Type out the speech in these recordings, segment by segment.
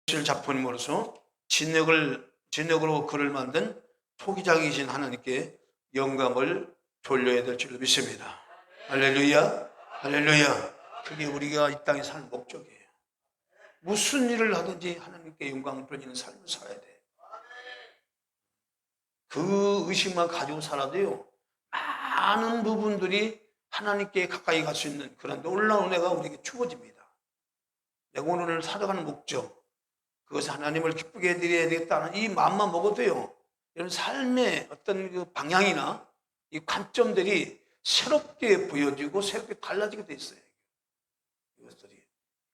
작품으로서 진흙으로 그를 만든 토기장이신 하나님께 영광을 돌려야 될 줄로 믿습니다. 할렐루야, 할렐루야. 그게 우리가 이 땅에 사는 목적이에요. 무슨 일을 하든지 하나님께 영광을 돌리는 삶을 살아야 돼. 그 의식만 가지고 살아도요, 많은 부분들이 하나님께 가까이 갈 수 있는 그런 놀라운 은혜가 우리에게 주어집니다. 내가 오늘 살아가는 목적, 그것을 하나님을 기쁘게 해드려야 되겠다는 이 마음만 먹어도요, 이런 삶의 어떤 그 방향이나 이 관점들이 새롭게 보여지고 새롭게 달라지게 돼 있어요. 이것들이.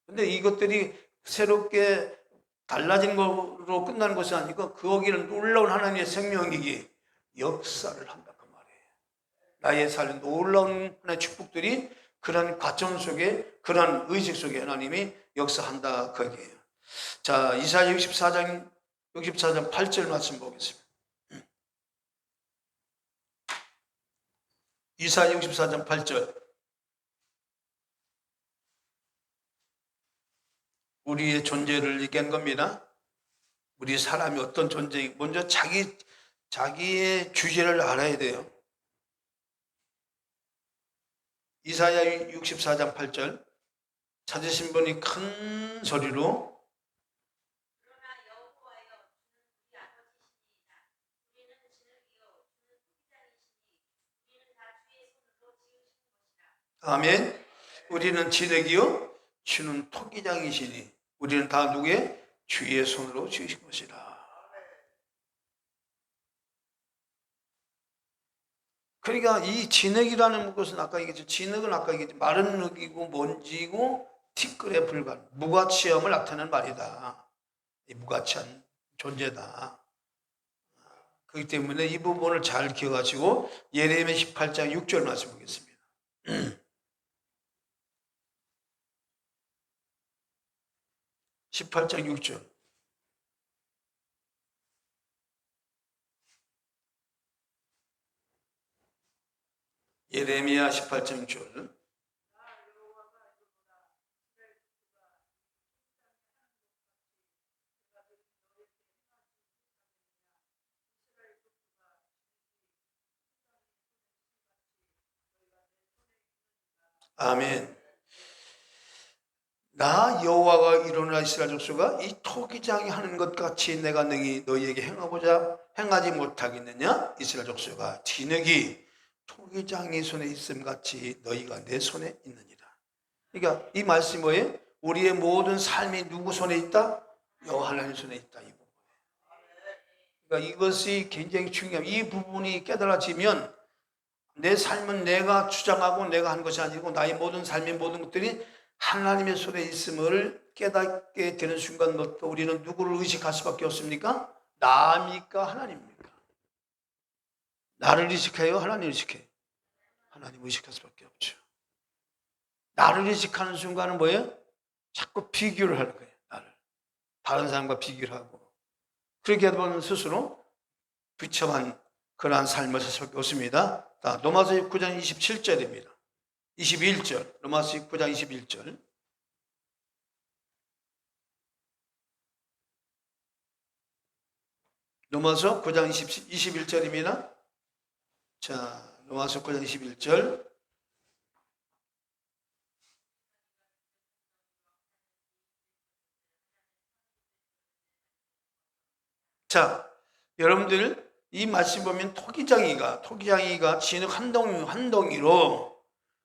근데 이것들이 새롭게 달라지는 것으로 끝나는 것이 아니고 거기는 놀라운 하나님의 생명력이 역사를 한다 그 말이에요. 나의 삶에 놀라운 하나님의 축복들이 그런 과정 속에, 그런 의식 속에 하나님이 역사한다 그 얘기예요. 자, 이사야 64장 8절 말씀 보겠습니다. 이사야 64장 8절. 우리의 존재를 얘기한 겁니다. 우리 사람이 어떤 존재인지 먼저 자기의 주제를 알아야 돼요. 이사야 64장 8절 찾으신 분이 큰 소리로 아멘. 우리는 진흙이요 주는 토기장이시니 우리는 다 누구의 주의 손으로 지으신 것이라. 그러니까 이 진흙이라는 것은 아까 얘기했죠. 진흙은 아까 얘기했죠. 마른 흙이고 먼지고 티끌에 불과한 무가치함을 나타내는 말이다. 이 무가치한 존재다. 그렇기 때문에 이 부분을 잘 기억하시고 예레미야 18장 6절 말씀 보겠습니다. 18장 6절. 예레미야 18장 6절. 아멘. 나 여호와가 이루노라 이스라엘 족속아 이 토기장이 하는 것 같이 내가 너희에게 행하지 못하겠느냐? 이스라엘 족속아 진흙이 토기장이 손에 있음 같이 너희가 내 손에 있느니라. 그러니까 이 말씀이 뭐예요? 우리의 모든 삶이 누구 손에 있다? 여호와 하나님 손에 있다. 이 부분. 그러니까 이것이 굉장히 중요합니다. 이 부분이 깨달아지면 내 삶은 내가 주장하고 내가 한 것이 아니고 나의 모든 삶의 모든 것들이 하나님의 손에 있음을 깨닫게 되는 순간부터 우리는 누구를 의식할 수밖에 없습니까? 나입니까? 하나님입니까? 나를 의식해요? 하나님을 의식해요? 하나님을 의식할 수밖에 없죠. 나를 의식하는 순간은 뭐예요? 자꾸 비교를 하는 거예요. 나를 다른 사람과 비교를 하고 그렇게 되면 스스로 비참한 그러한 삶을 살 수밖에 없습니다. 로마서 9장 27절입니다. 21절, 로마서 9장 21절. 로마서 9장 21절입니다. 자, 로마서 9장 21절. 자, 여러분들 이 말씀 보면 토기장이가 진흙 한 덩이로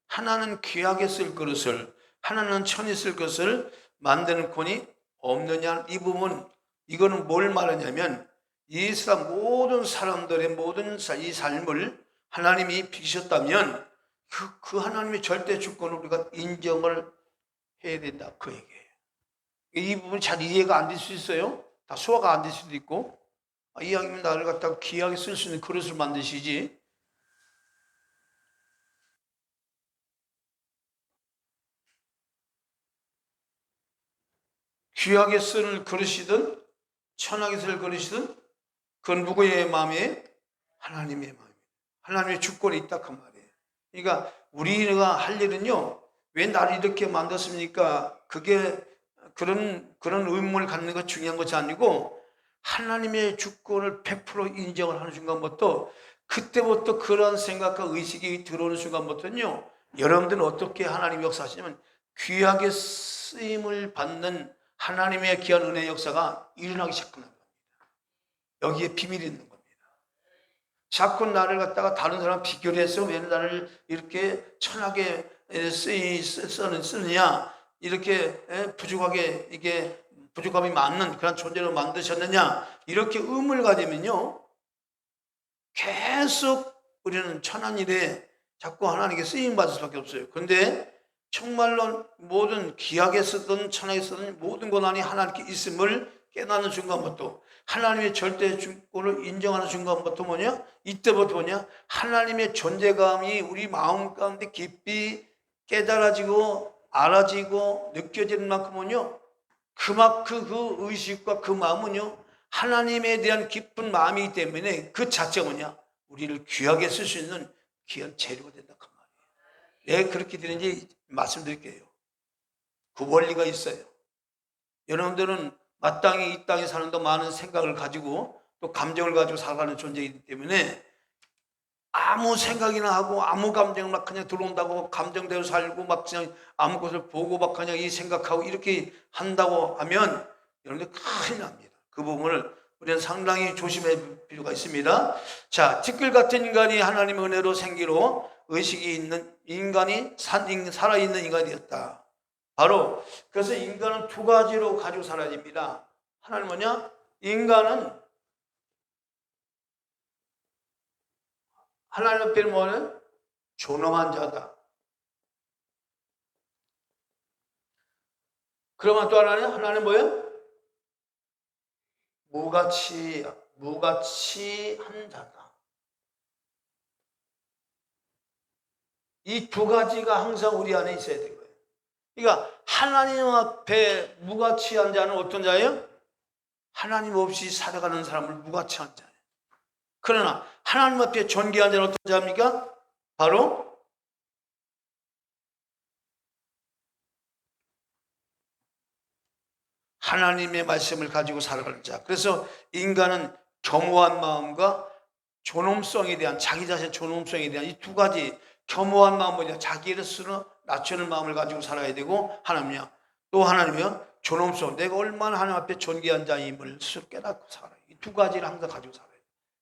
하나는 귀하게 쓸 그릇을 하나는 천히 쓸 것을 만드는 권이 없느냐. 이 부분 이거는 뭘 말하냐면 이스라엘 모든 사람들의 모든 이 삶을 하나님이 빚으셨다면 그 하나님의 절대 주권을 우리가 인정을 해야 된다 그 얘기예요. 이 부분이 잘 이해가 안 될 수 있어요. 다 소화가 안 될 수도 있고 이왕이면 나를 갖다가 귀하게 쓸 수 있는 그릇을 만드시지. 귀하게 쓸 그릇이든 천하게 쓸 그릇이든 그건 누구의 마음이에요? 하나님의 마음이에요. 하나님의 주권이 있다 그 말이에요. 그러니까 우리가 할 일은요, 왜 나를 이렇게 만들었습니까? 그게 그런 의문을 갖는 것이 중요한 것이 아니고 하나님의 주권을 100% 인정을 하는 순간부터 그때부터 그런 생각과 의식이 들어오는 순간부터는요 여러분들은 어떻게 하나님 역사하시냐면 귀하게 쓰임을 받는 하나님의 귀한 은혜의 역사가 일어나기 시작합니다. 여기에 비밀이 있는 겁니다. 자꾸 나를 갖다가 다른 사람 비교를 해서 왜 나를 이렇게 천하게 쓰느냐 이렇게 부족하게 이게 부족함이 많은 그런 존재로 만드셨느냐 이렇게 의문을 가지면요 계속 우리는 천한 일에 자꾸 하나님께 쓰임 받을 수밖에 없어요. 그런데 정말로 모든 귀하게 쓰든 천하게 쓰든 모든 고난이 하나님께 있음을 깨닫는 순간부터 하나님의 절대 주권을 인정하는 순간부터 뭐냐? 이때부터 뭐냐? 하나님의 존재감이 우리 마음 가운데 깊이 깨달아지고 알아지고 느껴지는 만큼은요 그만큼 그 의식과 그 마음은요 하나님에 대한 깊은 마음이기 때문에 그 자체가 뭐냐? 우리를 귀하게 쓸 수 있는 귀한 재료가 된다 그 말이에요. 왜 그렇게 되는지 말씀드릴게요. 그 원리가 있어요. 여러분들은 마땅히 이 땅에 사는 더 많은 생각을 가지고 또 감정을 가지고 살아가는 존재이기 때문에 아무 생각이나 하고 아무 감정을 막 그냥 들어온다고 감정대로 살고 막 그냥 아무 것을 보고 막 그냥 이 생각하고 이렇게 한다고 하면 여러분들 큰일 납니다. 그 부분을 우리는 상당히 조심할 필요가 있습니다. 자, 티끌 같은 인간이 하나님의 은혜로 생기로 의식이 있는 인간이 살아있는 인간이 되었다. 바로 그래서 인간은 두 가지로 가지고 살아야 됩니다. 하나는 뭐냐? 인간은 하나님 앞에는 뭐는 존엄한 자다. 그러면 또 하나는 뭐예요? 무가치한 자다. 이 두 가지가 항상 우리 안에 있어야 되는 거예요. 그러니까 하나님 앞에 무가치한 자는 어떤 자예요? 하나님 없이 살아가는 사람을 무가치한 자예요. 그러나 하나님 앞에 존귀한 자는 어떤 자입니까? 바로 하나님의 말씀을 가지고 살아가는 자. 그래서 인간은 겸허한 마음과 존엄성에 대한 자기 자신의 존엄성에 대한 이 두 가지 겸허한 마음과 자기를 스스로 낮추는 마음을 가지고 살아야 되고 하나님이야. 또 하나님이요 존엄성. 내가 얼마나 하나님 앞에 존귀한 자임을 스스로 깨닫고 살아요. 이 두 가지를 항상 가지고 살아요.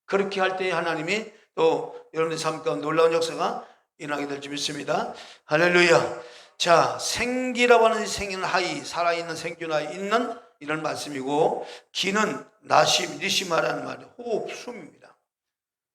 그렇게 할 때 하나님이 또 여러분의 삶 가운데 놀라운 역사가 일어나게 될 줄 믿습니다. 할렐루야. 자, 생기라고 하는 생기는 하이, 살아있는 생기나 있는 이런 말씀이고 기는 나심, 니시마라는 말이에요. 호흡, 숨입니다.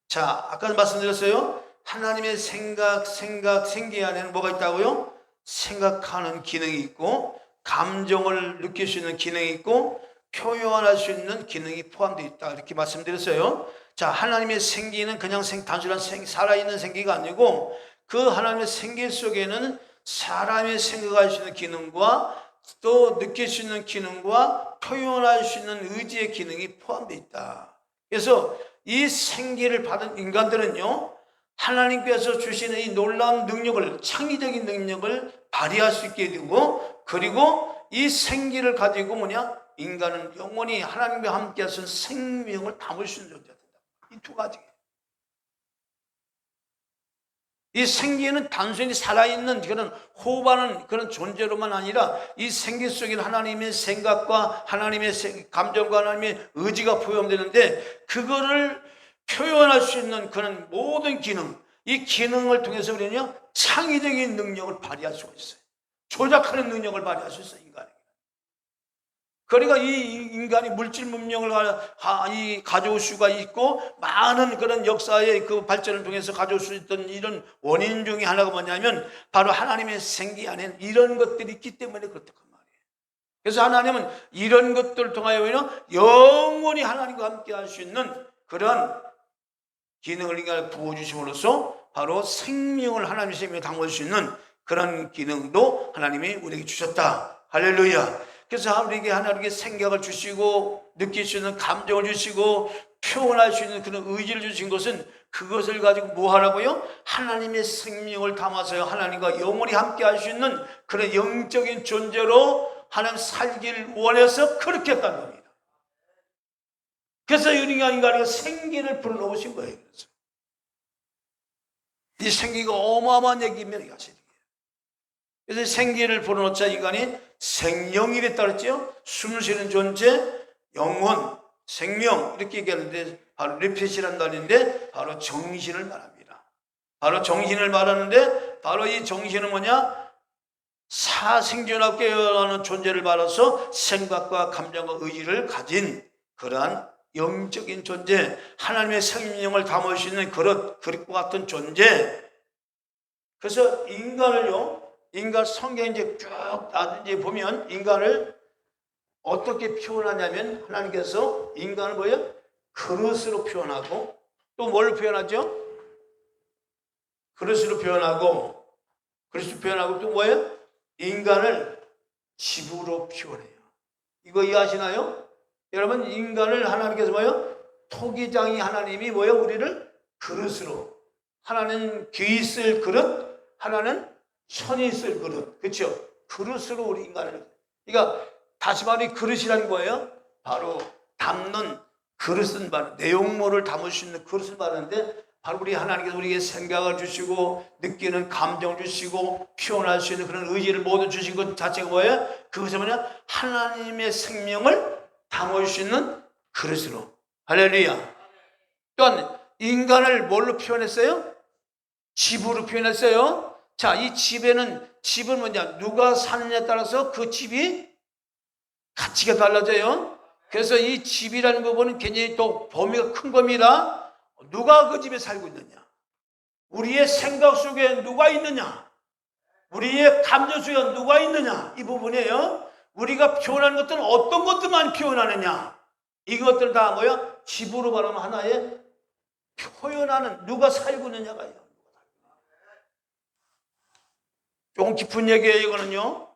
자, 아까 말씀드렸어요. 하나님의 생기 안에는 뭐가 있다고요? 생각하는 기능이 있고 감정을 느낄 수 있는 기능이 있고 표현할 수 있는 기능이 포함되어 있다 이렇게 말씀드렸어요. 자, 하나님의 생기는 그냥 단순한 살아있는 생기가 아니고 그 하나님의 생기 속에는 사람의 생각할 수 있는 기능과 또 느낄 수 있는 기능과 표현할 수 있는 의지의 기능이 포함되어 있다. 그래서 이 생기를 받은 인간들은요 하나님께서 주시는 이 놀라운 능력을 창의적인 능력을 발휘할 수 있게 되고 그리고 이 생기를 가지고 인간은 영원히 하나님과 함께 하신 생명을 담을 수 있는 존재가 된다. 이 두 가지. 이 생기는 단순히 살아있는 그런 호흡하는 그런 존재로만 아니라 이 생기 속에는 하나님의 생각과 하나님의 감정과 하나님의 의지가 포함되는데 그거를 표현할 수 있는 그런 모든 기능, 이 기능을 통해서 우리는요 창의적인 능력을 발휘할 수가 있어요. 조작하는 능력을 발휘할 수 있어요, 인간에게. 그러니까 이 인간이 물질 문명을 가져올 수가 있고 많은 그런 역사의 그 발전을 통해서 가져올 수 있던 이런 원인 중에 하나가 뭐냐면 바로 하나님의 생기 안에 이런 것들이 있기 때문에 그렇단 말이에요. 그래서 하나님은 이런 것들을 통하여 영원히 하나님과 함께 할 수 있는 그런 기능을 인간에 부어주심으로써 바로 생명을 하나님의 생명에 담을 수 있는 그런 기능도 하나님이 우리에게 주셨다. 할렐루야. 그래서 우리에게 하나님께 생각을 주시고 느낄 수 있는 감정을 주시고 표현할 수 있는 그런 의지를 주신 것은 그것을 가지고 뭐 하라고요? 하나님의 생명을 담아서요 하나님과 영원히 함께 할 수 있는 그런 영적인 존재로 하나님 살기를 원해서 그렇게 했다는 겁니다. 그래서 인간이 생기를 불어넣으신 거예요. 그래서 이 생기가 어마어마한 얘기입니다. 그래서 생기를 불어넣자 인간이 생명이 됐다 그랬죠. 숨 쉬는 존재, 영혼, 생명 이렇게 얘기하는데 바로 리핏이라는 단어인데 바로 정신을 말합니다. 바로 정신을 말하는데 바로 이 정신은 뭐냐? 사생존하고 깨어나는 존재를 말해서 생각과 감정과 의지를 가진 그러한 영적인 존재, 하나님의 생명을 담을 수 있는 그릇과 같은 존재. 그래서 인간 성경 이제 쭉 이제 보면 인간을 어떻게 표현하냐면 하나님께서 인간을 뭐예요? 그릇으로 표현하고 또 뭘 표현하죠? 그릇으로 표현하고 또 뭐예요? 인간을 집으로 표현해요. 이거 이해하시나요? 여러분 인간을 하나님께서 뭐예요? 토기장이 하나님이 뭐예요? 우리를 그릇으로 하나는 귀 쓸 그릇, 하나는 손이 쓸 그릇, 그렇죠? 그릇으로 우리 인간을 그러니까 다시 말해 그릇이라는 거예요. 바로 담는 그릇은 바로 내용물을 담을 수 있는 그릇을 말하는데 바로 우리 하나님께서 우리에게 생각을 주시고 느끼는 감정을 주시고 표현할 수 있는 그런 의지를 모두 주신 것 자체가 뭐예요? 그것이 뭐냐? 하나님의 생명을 담을 수 있는 그릇으로. 할렐루야. 또한 인간을 뭘로 표현했어요? 집으로 표현했어요. 자, 이 집은 뭐냐? 누가 사느냐에 따라서 그 집이 가치가 달라져요. 그래서 이 집이라는 부분은 굉장히 또 범위가 큰 겁니다. 누가 그 집에 살고 있느냐? 우리의 생각 속에 누가 있느냐? 우리의 감정 속에 누가 있느냐? 이 부분이에요. 우리가 표현하는 것들은 어떤 것들만 표현하느냐? 이것들 다 뭐야? 집으로 말하면 하나의 표현하는 누가 살고 있느냐가요. 조금 깊은 얘기예요, 이거는요.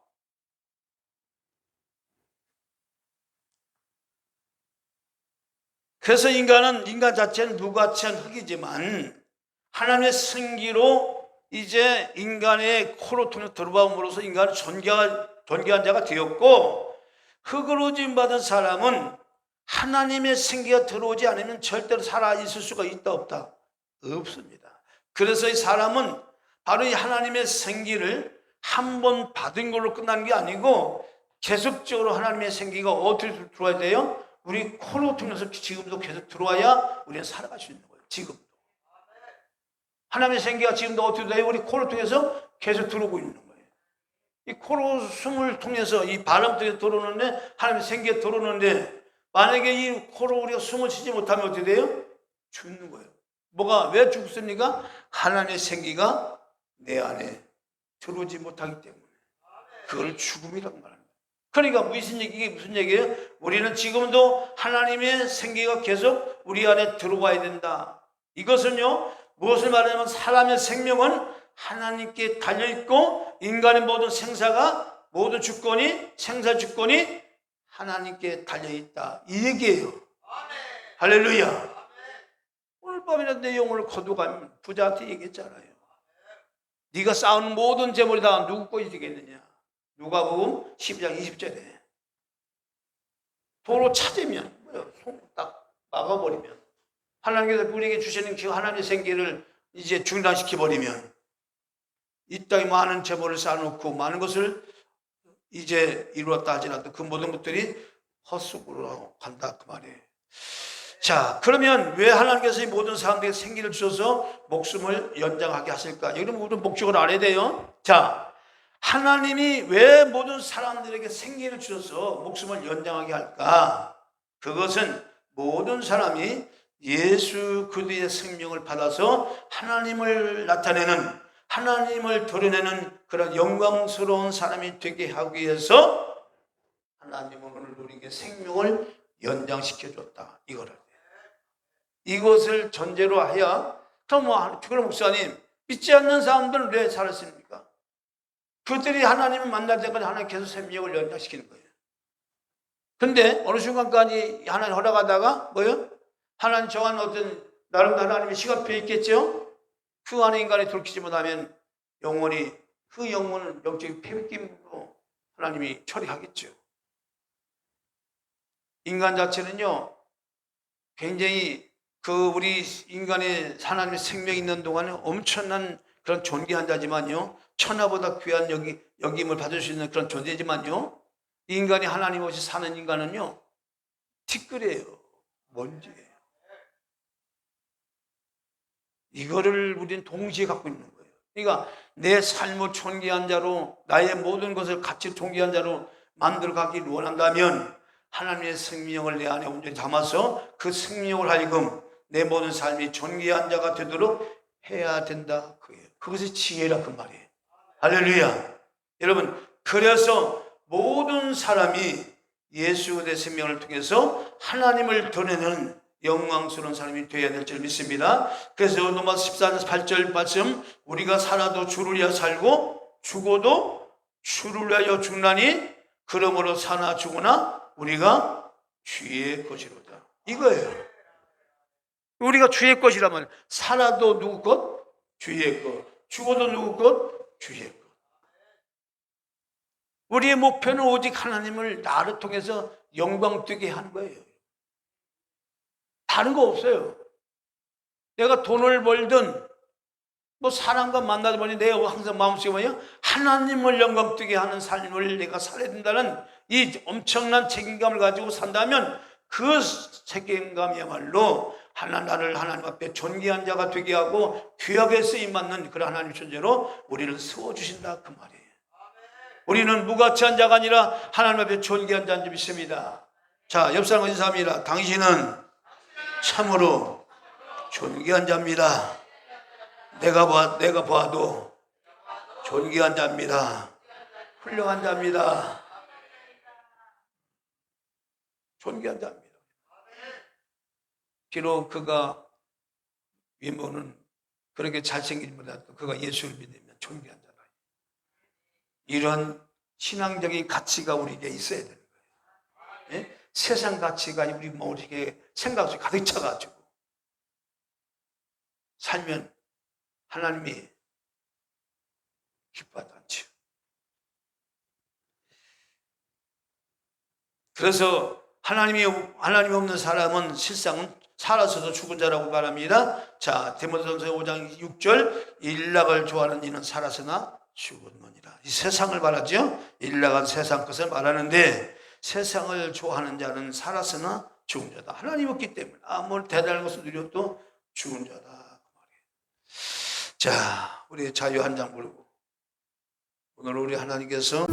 그래서 인간 자체는 무가치한 흙이지만 하나님의 생기로 이제 인간의 코로 통해 들어옴으로써 인간은 존귀한 자가 되었고 흙으로 지음받은 사람은 하나님의 생기가 들어오지 않으면 절대로 살아있을 수가 있다 없다? 없습니다. 그래서 이 사람은 바로 이 하나님의 생기를 한 번 받은 걸로 끝나는 게 아니고 계속적으로 하나님의 생기가 어떻게 들어와야 돼요? 우리 코로 통해서 지금도 계속 들어와야 우리는 살아갈 수 있는 거예요. 지금도. 하나님의 생기가 지금도 어떻게 돼요? 우리 코로 통해서 계속 들어오고 있는 거예요. 이 코로 숨을 통해서 이 바람 통해서 들어오는데 하나님의 생기가 들어오는데 만약에 이 코로 우리가 숨을 쉬지 못하면 어떻게 돼요? 죽는 거예요. 왜 죽습니까? 하나님의 생기가 내 안에 들어오지 못하기 때문에. 그걸 죽음이라고 말합니다. 그러니까 이게 무슨 얘기예요? 우리는 지금도 하나님의 생기가 계속 우리 안에 들어와야 된다. 이것은요, 무엇을 말하냐면 사람의 생명은 하나님께 달려있고 인간의 모든 모든 생사 주권이 하나님께 달려있다. 이 얘기예요. 할렐루야. 오늘 밤이나 내용을 거두가면 부자한테 얘기했잖아요. 네가 쌓은 모든 재물이 다 누구 것이 되겠느냐? 누가복음 12장 20절에 도로 찾으면 손 딱 막아버리면 하나님께서 우리에게 주시는 그 하나님의 생기를 이제 중단시켜버리면 이 땅에 많은 재물을 쌓아놓고 많은 것을 이제 이루었다 하지라도 그 모든 것들이 헛수고로 간다 그 말이에요. 자, 그러면 왜 하나님께서 이 모든 사람들에게 생기를 주셔서 목숨을 연장하게 하실까? 여기 모든 목적을 알아야 돼요. 자, 하나님이 왜 모든 사람들에게 생기를 주셔서 목숨을 연장하게 할까? 그것은 모든 사람이 예수 그리스도의 생명을 받아서 하나님을 나타내는, 하나님을 드러내는 그런 영광스러운 사람이 되게 하기 위해서 하나님은 오늘 우리에게 생명을 연장시켜줬다. 이것을 전제로 하여 그럼 목사님, 믿지 않는 사람들은 왜 살았습니까? 그들이 하나님을 만날 때까지 하나님 계속 생명을 연장시키는 거예요. 근데 어느 순간까지 하나님 허락하다가 하나님 정한 어떤 나름대로 하나님의 시간표에 있겠죠? 그 안에 인간이 돌이키지 못하면 영원히 그 영혼을 영적인 패배낌으로 하나님이 처리하겠죠. 인간 자체는요, 굉장히 우리 인간의 하나님의 생명이 있는 동안에 엄청난 그런 존귀한 자지만요, 천하보다 귀한 여김을 받을 수 있는 그런 존재지만요, 인간이 하나님 없이 사는 인간은요, 티끌이에요. 먼지예요. 이거를 우리는 동시에 갖고 있는 거예요. 그러니까 내 삶을 존귀한 자로, 나의 모든 것을 같이 존귀한 자로 만들어 가기를 원한다면 하나님의 생명을 내 안에 온전히 담아서 그 생명을 하여금 내 모든 삶이 존귀한 자가 되도록 해야 된다. 그것이 지혜라 그 말이에요. 할렐루야. 여러분, 그래서 모든 사람이 예수 그리스도의 생명을 통해서 하나님을 드러내는 영광스러운 사람이 되어야 될 줄 믿습니다. 그래서 로마서 14장 8절 말씀, 우리가 살아도 주를 위하여 살고 죽어도 주를 위하여 죽나니 그러므로 사나 죽으나 우리가 주의 것이로다. 이거예요. 우리가 주의 것이라면 살아도 누구 것? 주의 것. 죽어도 누구 것? 주의 것. 우리의 목표는 오직 하나님을 나를 통해서 영광 되게 하는 거예요. 다른 거 없어요. 내가 돈을 벌든 뭐 사람과 만나다 보니 내가 항상 마음속에 뭐냐? 하나님을 영광 되게 하는 삶을 내가 살아야 된다는 이 엄청난 책임감을 가지고 산다면 그 책임감이야말로 나를 하나님 앞에 존귀한 자가 되게 하고 귀하게 쓰임받는 그런 하나님 존재로 우리를 세워주신다 그 말이에요. 우리는 무가치한 자가 아니라 하나님 앞에 존귀한 자인 줄 믿습니다. 자, 옆 사람과 인사합니다. 당신은 참으로 존귀한 자입니다. 내가 봐도 존귀한 자입니다. 훌륭한 자입니다. 존귀한 자입니다. 비록 그가 외모는 그렇게 잘생기지 못해도 그가 예수를 믿으면 존귀한 자다. 이런 신앙적인 가치가 우리에게 있어야 되는 거예요. 예? 세상 가치가 우리 머리에 생각 속에 가득 차가지고 살면 하나님이 기뻐하지 않죠. 그래서 하나님이 없는 사람은 실상은 살아서도 죽은 자라고 말합니다. 자, 디모데전서 5장 6절, 일락을 좋아하는 이는 살아서나 죽었느니라. 이 세상을 말하죠. 일락한 세상 것을 말하는데 세상을 좋아하는 자는 살아서나 죽은 자다. 하나님 없기 때문에 아무리 대단한 것을 누려도 죽은 자다. 자, 우리 자유 한 장 부르고 오늘 우리 하나님께서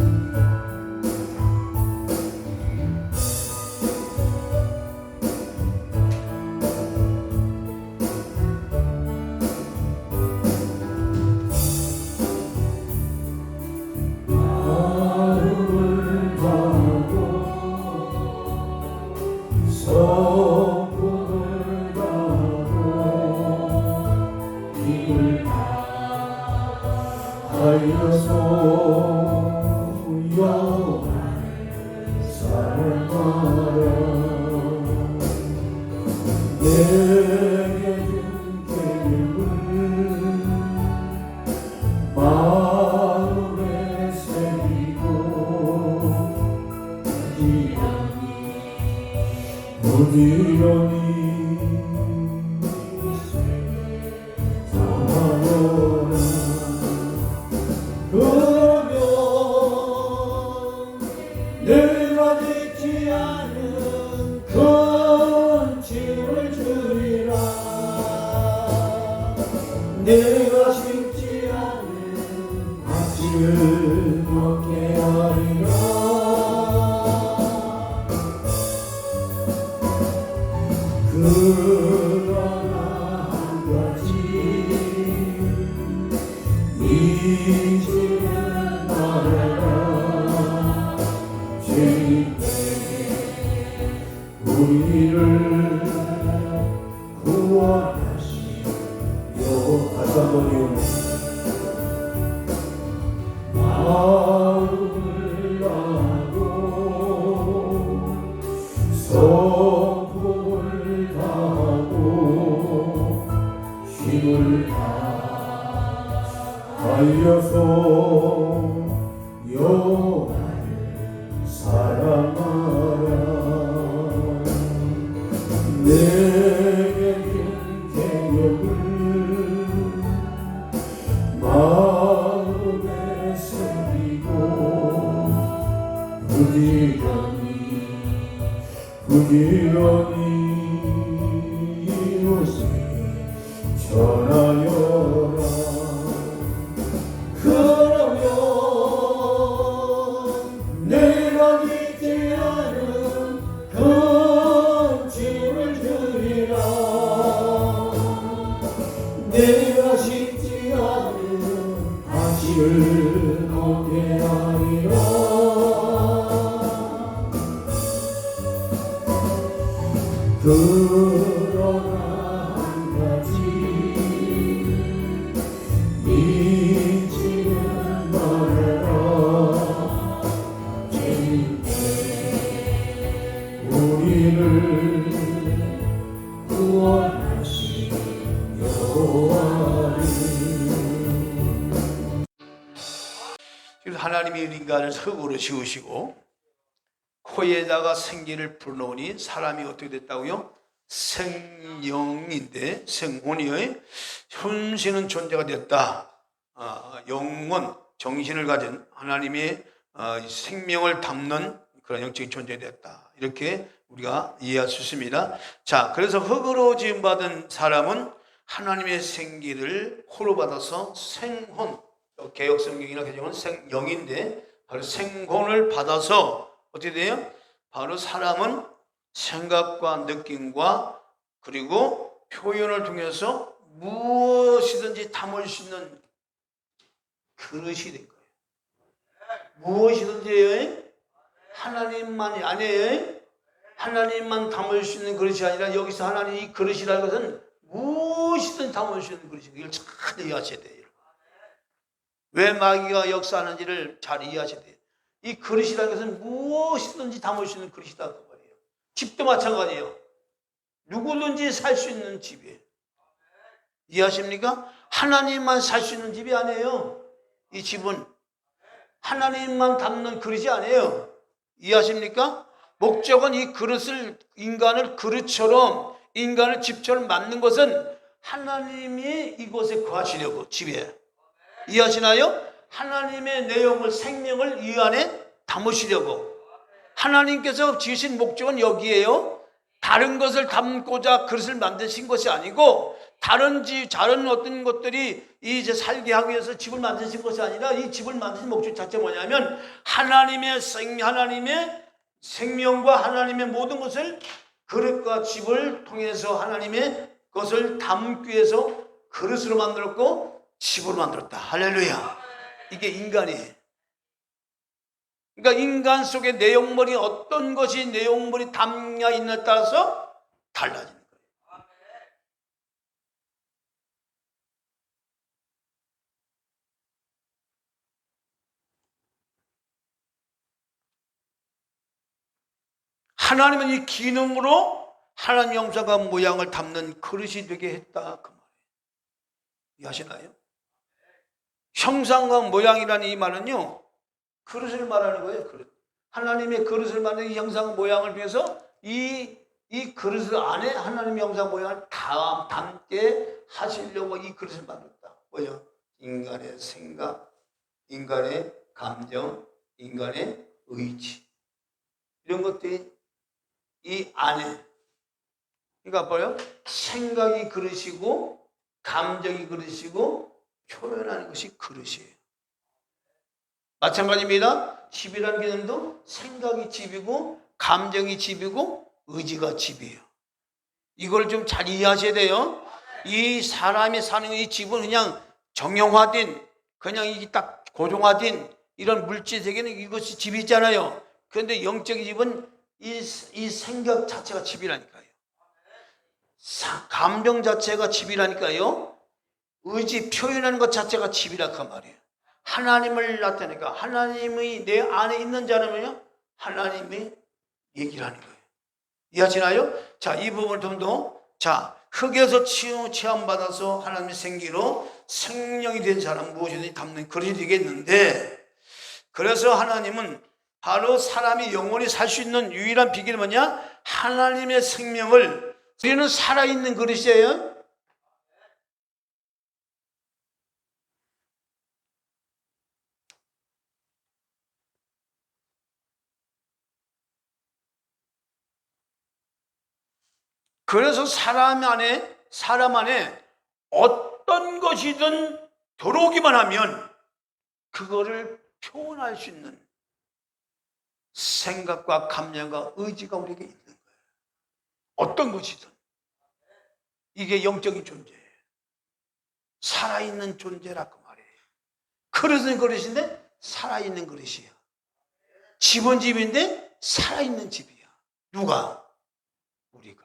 내가 듣지 않은 큰 짐을 주리라. 내가 심지 않은 밭을 먹게 하리라. 그러나 한 가지 잊지는 말아라. 우리를 구원하시며 다시 한번요. 마음을 다하고 성품을 다하고 힘을 다하여서 영광을 부지런히 이웃을 전하여라. 그러면 내가 믿지 않은 그 짐을 주리라. 내가 심지 않은 다시를 먹게 하리라. 그러나 한 가지 잊지는 말아라. 주님께 우리를 구원하신 여호와를. 그래서 하나님이 인간을 흙으로 지으시고 코에다가 생기를 불어넣으니 사람이 어떻게 됐다고요? 생영인데 생혼이의 현시는 존재가 됐다. 영혼, 정신을 가진 하나님의 생명을 담는 그런 영적인 존재가 됐다. 이렇게 우리가 이해할 수 있습니다. 자, 그래서 흙으로 지음받은 사람은 하나님의 생기를 코로 받아서 생혼, 개혁성경이나 개정은 생영인데 바로 생혼을 받아서 어떻게 돼요? 바로 사람은 생각과 느낌과 그리고 표현을 통해서 무엇이든지 담을 수 있는 그릇이 된 거예요. 무엇이든지 하나님만이 아니에요. 하나님만 담을 수 있는 그릇이 아니라 여기서 하나님 이 그릇이라는 것은 무엇이든 담을 수 있는 그릇이에요. 이걸 잘 이해하셔야 돼요. 왜 마귀가 역사하는지를 잘 이해하셔야 돼요. 이 그릇이라는 것은 무엇이든지 담을 수 있는 그릇이다 그 말이에요. 집도 마찬가지예요. 누구든지 살 수 있는 집이에요. 이해하십니까? 하나님만 살 수 있는 집이 아니에요. 이 집은 하나님만 담는 그릇이 아니에요. 이해하십니까? 목적은 이 그릇을 인간을 그릇처럼 인간을 집처럼 만든 것은 하나님이 이곳에 거하시려고 집에 이해하시나요? 하나님의 내용을 생명을 이 안에 담으시려고 하나님께서 지으신 목적은 여기에요. 다른 것을 담고자 그릇을 만드신 것이 아니고 다른 어떤 것들이 이제 살게 하기 위해서 집을 만드신 것이 아니라 이 집을 만드신 목적 자체가 뭐냐면 하나님의 생명과 하나님의 모든 것을 그릇과 집을 통해서 하나님의 것을 담기 위해서 그릇으로 만들었고 집으로 만들었다. 할렐루야. 이게 인간이에요. 그러니까 인간 속의 내용물이 어떤 것이 내용물이 담겨 있느냐에 따라서 달라지는 거예요. 하나님은 이 기능으로 하나님 형상과 모양을 담는 그릇이 되게 했다 그 말이에요. 이해하시나요? 형상과 모양이라는 이 말은요 그릇을 말하는 거예요. 그릇. 하나님의 그릇을 만든 이 형상 모양을 위해서 이 그릇 안에 하나님의 형상 모양을 담게 하시려고 이 그릇을 만들었다. 뭐요? 인간의 생각, 인간의 감정, 인간의 의지 이런 것들이 이 안에 그러니까 뭐요? 생각이 그릇이고 감정이 그릇이고 표현하는 것이 그릇이에요. 마찬가지입니다. 집이라는 개념도 생각이 집이고 감정이 집이고 의지가 집이에요. 이걸 좀 잘 이해하셔야 돼요. 이 사람이 사는 이 집은 그냥 정형화된 그냥 이게 딱 고정화된 이런 물질 세계는 이것이 집이 있잖아요. 그런데 영적인 집은 이 생각 자체가 집이라니까요. 감정 자체가 집이라니까요. 의지 표현하는 것 자체가 집이라 그 말이에요. 하나님을 나타내니까 하나님이 내 안에 있는 자라면요 하나님이 얘기를 하는 거예요. 이해하시나요? 자, 이 부분을 좀 더 흙에서 체험받아서 하나님의 생기로 생명이 된 사람 무엇이든지 담는 그릇이 되겠는데 그래서 하나님은 바로 사람이 영원히 살 수 있는 유일한 비결이 뭐냐? 하나님의 생명을 우리는 살아있는 그릇이에요. 그래서 사람 안에 어떤 것이든 들어오기만 하면 그거를 표현할 수 있는 생각과 감정과 의지가 우리에게 있는 거예요. 어떤 것이든. 이게 영적인 존재예요. 살아있는 존재라고 말해요. 그릇은 그릇인데 살아있는 그릇이야. 집은 집인데 살아있는 집이야. 누가? 우리가.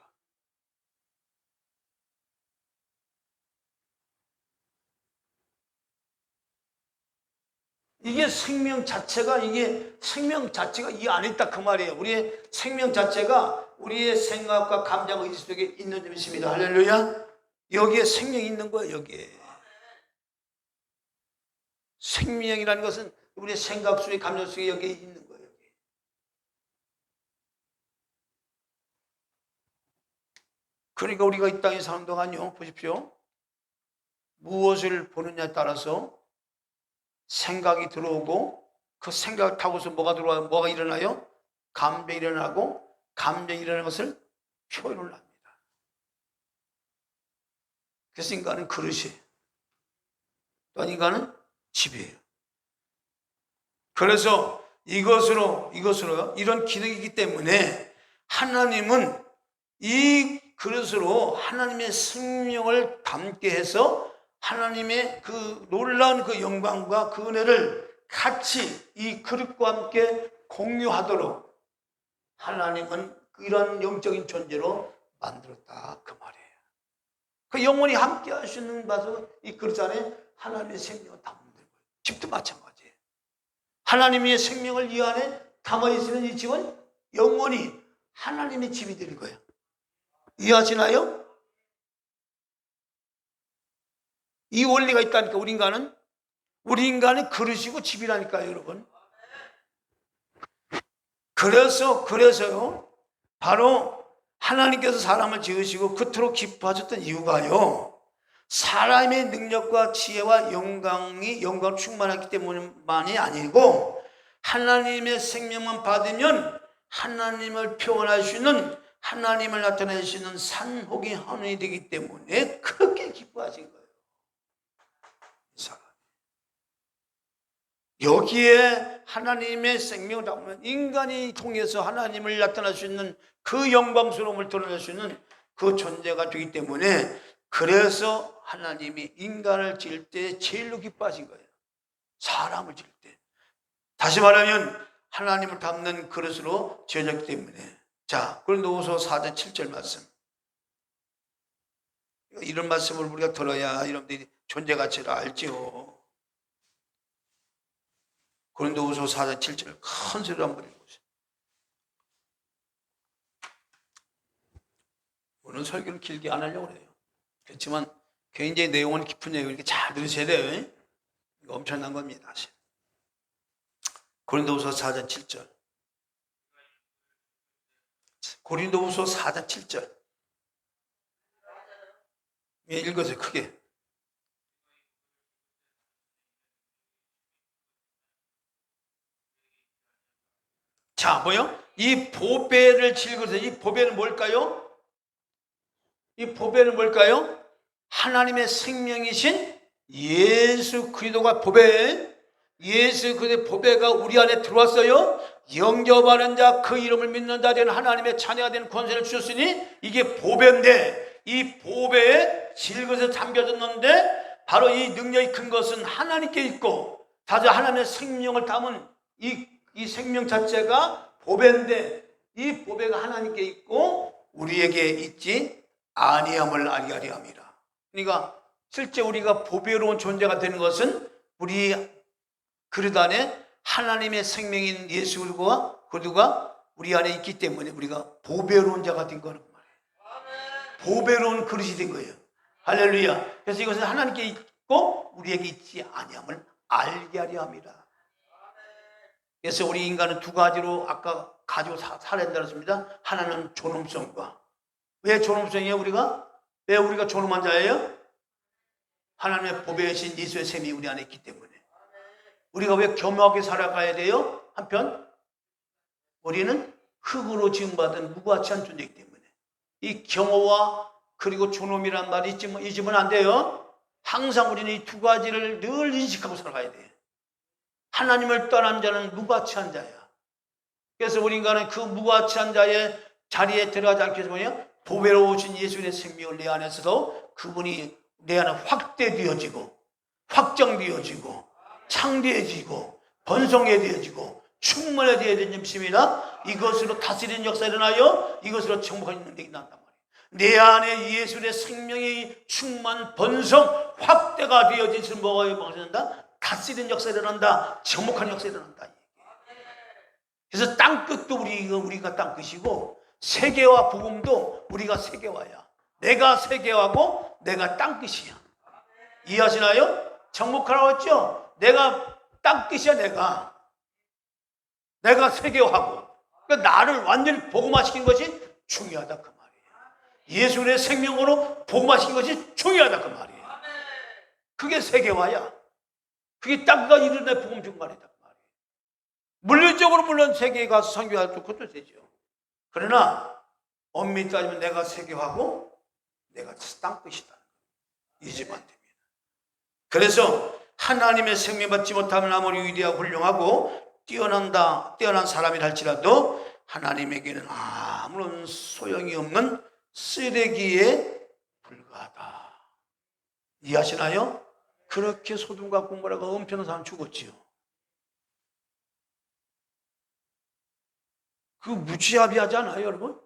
이게 생명 자체가 이 안에 있다 그 말이에요. 우리의 생명 자체가 우리의 생각과 감정, 의지 속에 있는 점 있습니다. 할렐루야. 여기에 생명이 있는 거예요. 여기에 생명이라는 것은 우리의 생각 속에, 감정 속에 여기에 있는 거예요. 여기. 그러니까 우리가 이 땅에 사는 동안요, 보십시오. 무엇을 보느냐에 따라서 생각이 들어오고, 그 생각을 타고서 뭐가 들어와요? 뭐가 일어나요? 감정이 일어나고, 감정이 일어나는 것을 표현을 합니다. 그래서 인간은 그릇이에요. 또한 인간은 집이에요. 그래서 이것으로 이런 기능이기 때문에 하나님은 이 그릇으로 하나님의 생명을 담게 해서 하나님의 그 놀라운 그 영광과 그 은혜를 같이 이 그릇과 함께 공유하도록 하나님은 이런 영적인 존재로 만들었다 그 말이에요. 그 영원히 함께 할 수 있는 바서 이 그릇 안에 하나님의 생명을 담는 거예요. 집도 마찬가지예요. 하나님의 생명을 이 안에 담아 있으면 이 집은 영원히 하나님의 집이 될 거예요. 이해하시나요? 이 원리가 있다니까. 우리 인간은 그릇이고 집이라니까요, 여러분. 그래서요, 바로 하나님께서 사람을 지으시고 그토록 기뻐하셨던 이유가요, 사람의 능력과 지혜와 영광 충만하기 때문만이 아니고 하나님의 생명만 받으면 하나님을 표현할 수 있는, 하나님을 나타낼 수 있는 산호기 헌원이 되기 때문에 그렇게 기뻐하신 거예요. 여기에 하나님의 생명을 담으면 인간이 통해서 하나님을 나타낼 수 있는 그 영광스러움을 드러낼 수 있는 그 존재가 되기 때문에, 그래서 하나님이 인간을 지을 때 제일로 기뻐하신 거예요. 사람을 지을 때. 다시 말하면 하나님을 담는 그릇으로 지어졌기 때문에. 자, 고린도후서 4장 7절 말씀. 이런 말씀을 우리가 들어야 여러분들이 존재 가치를 알죠. 고린도후서 4장 7절 큰 소리로 한번 읽어보세요. 오늘 설교는 길게 안 하려고 해요. 그렇지만 굉장히 내용은 깊은 내용, 이렇게 잘 들으셔야 돼요. 이거 엄청난 겁니다. 사실. 고린도후서 4장 7절. 고린도후서 4장 7절. 예, 읽으세요. 크게. 자, 뭐요? 이 보배를 질거서, 이 보배는 뭘까요? 이 보배는 뭘까요? 하나님의 생명이신 예수 그리스도가 보배, 예수 그리스도의 보배가 우리 안에 들어왔어요. 영접하는 자, 그 이름을 믿는 자 되는 하나님의 자녀가 되는 권세를 주셨으니 이게 보배인데, 이 보배에 질것에 담겨졌는데 바로 이 능력이 큰 것은 하나님께 있고, 다시 하나님의 생명을 담은 이 생명 자체가 보배인데, 이 보배가 하나님께 있고 우리에게 있지 아니함을 알게 하려 함이라. 그러니까 실제 우리가 보배로운 존재가 되는 것은 우리 그릇 안에 하나님의 생명인 예수 그리스도가 우리 안에 있기 때문에 우리가 보배로운 자가 된 거란 말이에요. 보배로운 그릇이 된 거예요. 할렐루야. 그래서 이것은 하나님께 있고 우리에게 있지 아니함을 알게 하려 함이라. 그래서 우리 인간은 두 가지로 아까 가지고 살아야 된다고 했습니다. 하나는 존엄성과. 왜 존엄성이에요? 왜 우리가 존엄한 자예요? 하나님의 보배이신 예수의 셈이 우리 안에 있기 때문에. 우리가 왜 겸허하게 살아가야 돼요? 한편 우리는 흙으로 지음받은 무가치한 존재이기 때문에. 이 경호와 그리고 존엄이란 말이 잊으면 안 돼요. 항상 우리는 이 두 가지를 늘 인식하고 살아가야 돼. 하나님을 떠난 자는 무가치한 자야. 그래서 우리 인간은 그 무가치한 자의 자리에 들어가지 않기 위해서 뭐냐? 보배로 오신 예수의 생명을 내 안에서도 그분이 내 안에 확대되어지고 확정되어지고 창대해지고 번성해되어지고 충만해되어진 점입니다. 이것으로 다스리는 역사가 일어나요. 이것으로 정복하는 능력이 난단 말이에요. 내 안에 예수의 생명이 충만 번성 확대가 되어진 것을 뭐가 일어난다? 다스리는 역사가 일어난다. 정복하는 역사가 일어난다. 그래서 땅끝도 우리가 땅끝이고 세계화 복음도 우리가 세계화야. 내가 세계화고 내가 땅끝이야. 이해하시나요? 정복하라고 했죠? 내가 땅끝이야. 내가 세계화하고 그러니까 나를 완전히 복음화시킨 것이 중요하다 그 말이에요. 예수의 생명으로 복음화시킨 것이 중요하다 그 말이에요. 그게 세계화야. 그게 땅과 이르는 복음 중간이다 그 말이에요. 물리적으로 물론 세계에 가서 선교할 것도 되죠. 그러나 엄밀히 따지면 내가 세계화고 내가 땅끝이다. 잊으면 안 됩니다. 그래서 하나님의 생명 받지 못하면 아무리 위대하고 훌륭하고 뛰어난 사람이라 할지라도 하나님에게는 아무런 소용이 없는 쓰레기에 불과하다. 이해하시나요? 그렇게 소돔과 고모라가 엄청난 사람 죽었지요. 그 무지하비하지 않아요, 여러분?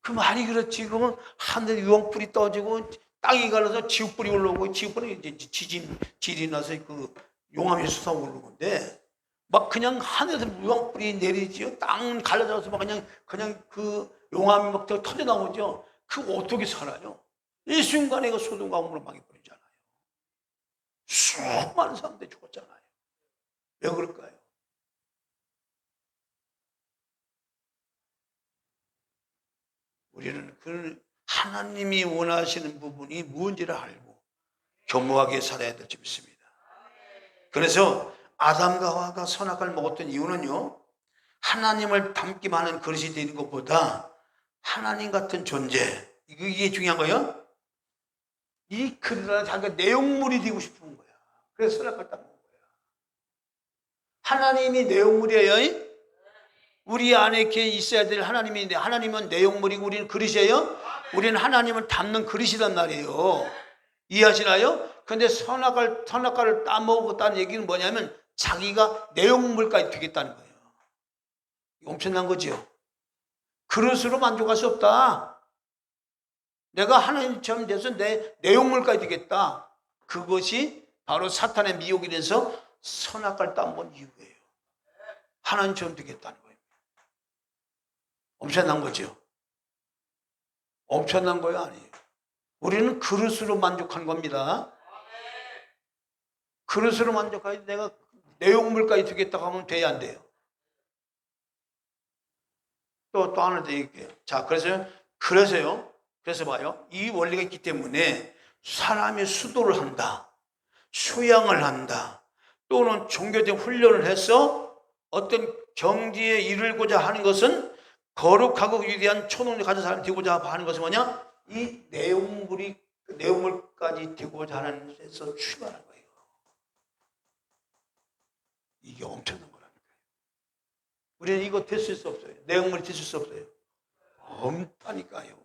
그 말이 그렇지. 그러면 하늘에 유황불이 떠지고 땅이 갈라서 지옥불이 올라오고 지옥불이 이제 지진이 나서 그 용암이 솟아 오르는데 막 그냥 하늘에서 유황불이 내리지요. 땅 갈라져서 막 그냥 그 용암이 막 터져 나오죠. 그거 어떻게 살아요? 이 순간에 그 소돔과 고모라 망해버리잖아요. 수많은 사람들이 죽었잖아요. 왜 그럴까요? 우리는 그 하나님이 원하시는 부분이 무엇인지를 알고 겸허하게 살아야 될 줄 믿습니다. 그래서 아담과 하와가 선악과를 먹었던 이유는요, 하나님을 닮기만 하는 그릇이 되는 것보다 하나님 같은 존재, 이게 중요한 거예요. 이 그릇은 자기가 내용물이 되고 싶은 거야. 그래서 선악과를 따먹은 거야. 하나님이 내용물이에요. 우리 안에 이렇게 있어야 될 하나님인데 하나님은 내용물이고 우리는 그릇이에요. 우리는 하나님을 담는 그릇이란 말이에요. 이해하시나요? 그런데 선악과를 따먹었다는 얘기는 뭐냐면 자기가 내용물까지 되겠다는 거예요. 엄청난 거죠. 그릇으로 만족할 수 없다. 내가 하나님처럼 돼서 내 내용물까지 되겠다. 그것이 바로 사탄의 미혹이 돼서 선악과를 따먹은 이유예요. 하나님처럼 되겠다는 거예요. 엄청난 거죠. 엄청난 거예요, 아니에요. 우리는 그릇으로 만족한 겁니다. 그릇으로 만족하지 내가 내용물까지 되겠다고 하면 돼야 안 돼요. 또 하나 더 얘기해요. 자, 그래서 봐요. 이 원리가 있기 때문에 사람이 수도를 한다, 수양을 한다, 또는 종교적 훈련을 해서 어떤 경지에 이르고자 하는 것은 거룩하고 위대한 초능력 가진 사람이 되고자 하는 것은 뭐냐? 이 내용물까지 되고자 하는 데서 출발하는 거예요. 이게 엄청난 거라는 거예요. 우리는 이거 됐을 수 없어요. 내용물이 됐을 수 없어요. 없다니까요.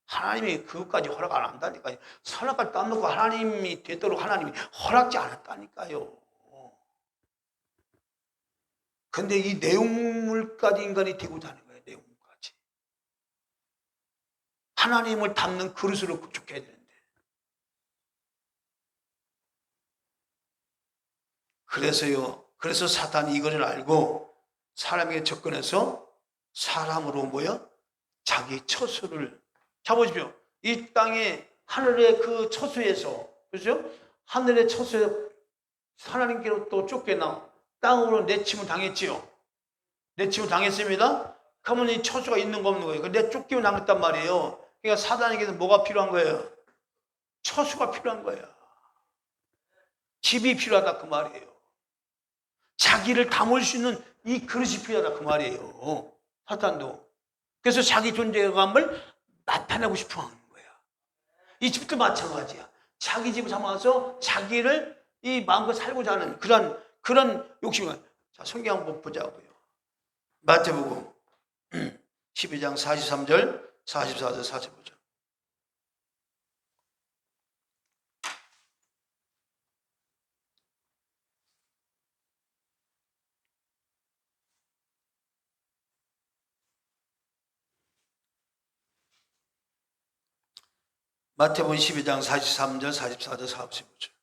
하나님이 그것까지 허락 안 한다니까요. 선악과를 따놓고 하나님이 되도록 하나님이 허락지 않았다니까요. 근데 이 내용물까지 인간이 되고자 하는 거예요. 내용물까지. 하나님을 담는 그릇으로 구축해야 되는데. 그래서 사탄이 이것을 알고 사람에게 접근해서 사람으로 자기 처소를 잡으십시오. 이 땅에 하늘의 그 처소에서, 그렇죠? 하늘의 처소에 하나님께로 또 쫓겨나 땅으로 내침을 당했지요. 내침을 당했습니다. 그러면 이 처소가 있는 거 없는 거예요. 내 쫓기면 당했단 말이에요. 그러니까 사단에게서 뭐가 필요한 거예요? 처소가 필요한 거예요. 집이 필요하다 그 말이에요. 자기를 담을 수 있는 이 그릇이 필요하다 그 말이에요. 사탄도. 그래서 자기 존재감을 나타내고 싶어 하는 거야. 이 집도 마찬가지야. 자기 집을 삼아서 자기를 이 마음껏 살고자 하는 그런 욕심을. 자, 성경 한번 보자고요. 마태복음 12장 43절, 44절, 45절. 마태복음 12장 43절, 44절, 45절.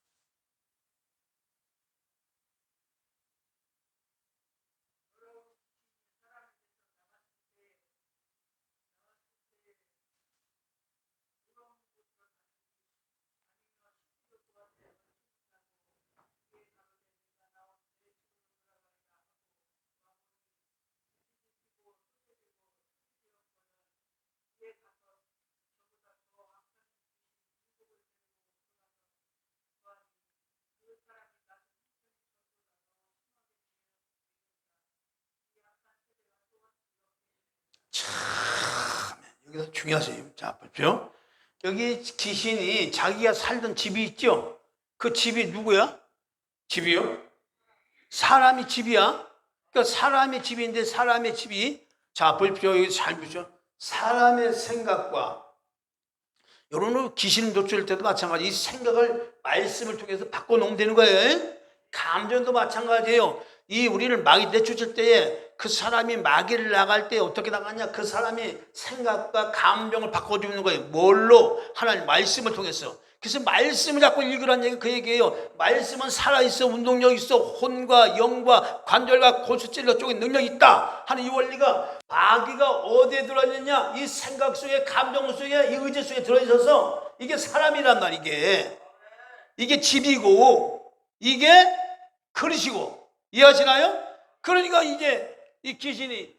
여기서 중요하세요. 자, 보십시오. 여기 귀신이 자기가 살던 집이 있죠? 그 집이 누구야? 집이요? 사람이 집이야. 그러니까 사람의 집인데 사람의 집이, 자, 보십시오. 여기 잘 보십시오. 사람의 생각과, 여러분 귀신 도출할 때도 마찬가지. 이 생각을 말씀을 통해서 바꿔놓으면 되는 거예요. 감정도 마찬가지예요. 이 우리를 마귀 내쫓을 때에 그 사람이 마귀를 나갈 때 어떻게 나가냐? 그 사람이 생각과 감정을 바꿔주는 거예요. 뭘로? 하나님 말씀을 통해서. 그래서 말씀을 자꾸 읽으라는 얘기 그 얘기예요. 말씀은 살아있어, 운동력 있어, 혼과 영과 관절과 골수찔러 쪽에 능력이 있다 하는 이 원리가 마귀가 어디에 들어있느냐? 이 생각 속에, 감정 속에, 이 의지 속에 들어있어서 이게 사람이란 말. 이게 집이고 이게 그릇이고, 이해하시나요? 그러니까 이제 이 귀신이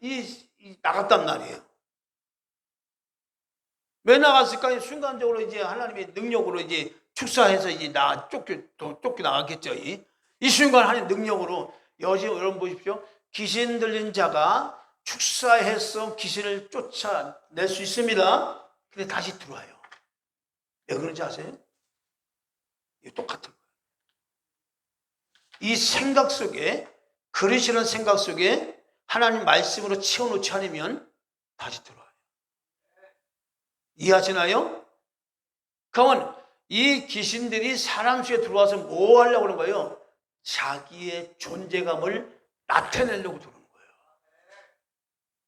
나갔단 말이에요. 왜 나갔을까요? 순간적으로 이제 하나님의 능력으로 이제 축사해서 이제 쫓겨 나갔겠죠. 이 순간 하나님 능력으로. 여러분 보십시오. 귀신 들린 자가 축사해서 귀신을 쫓아낼 수 있습니다. 근데 다시 들어와요. 왜 그런지 아세요? 이게 똑같은 거예요. 이 생각 속에, 그릇이라는 생각 속에 하나님 말씀으로 채워놓지 않으면 다시 들어와요. 이해하시나요? 그러면 이 귀신들이 사람 속에 들어와서 뭐 하려고 그러는 거예요? 자기의 존재감을 나타내려고 들어오는 거예요.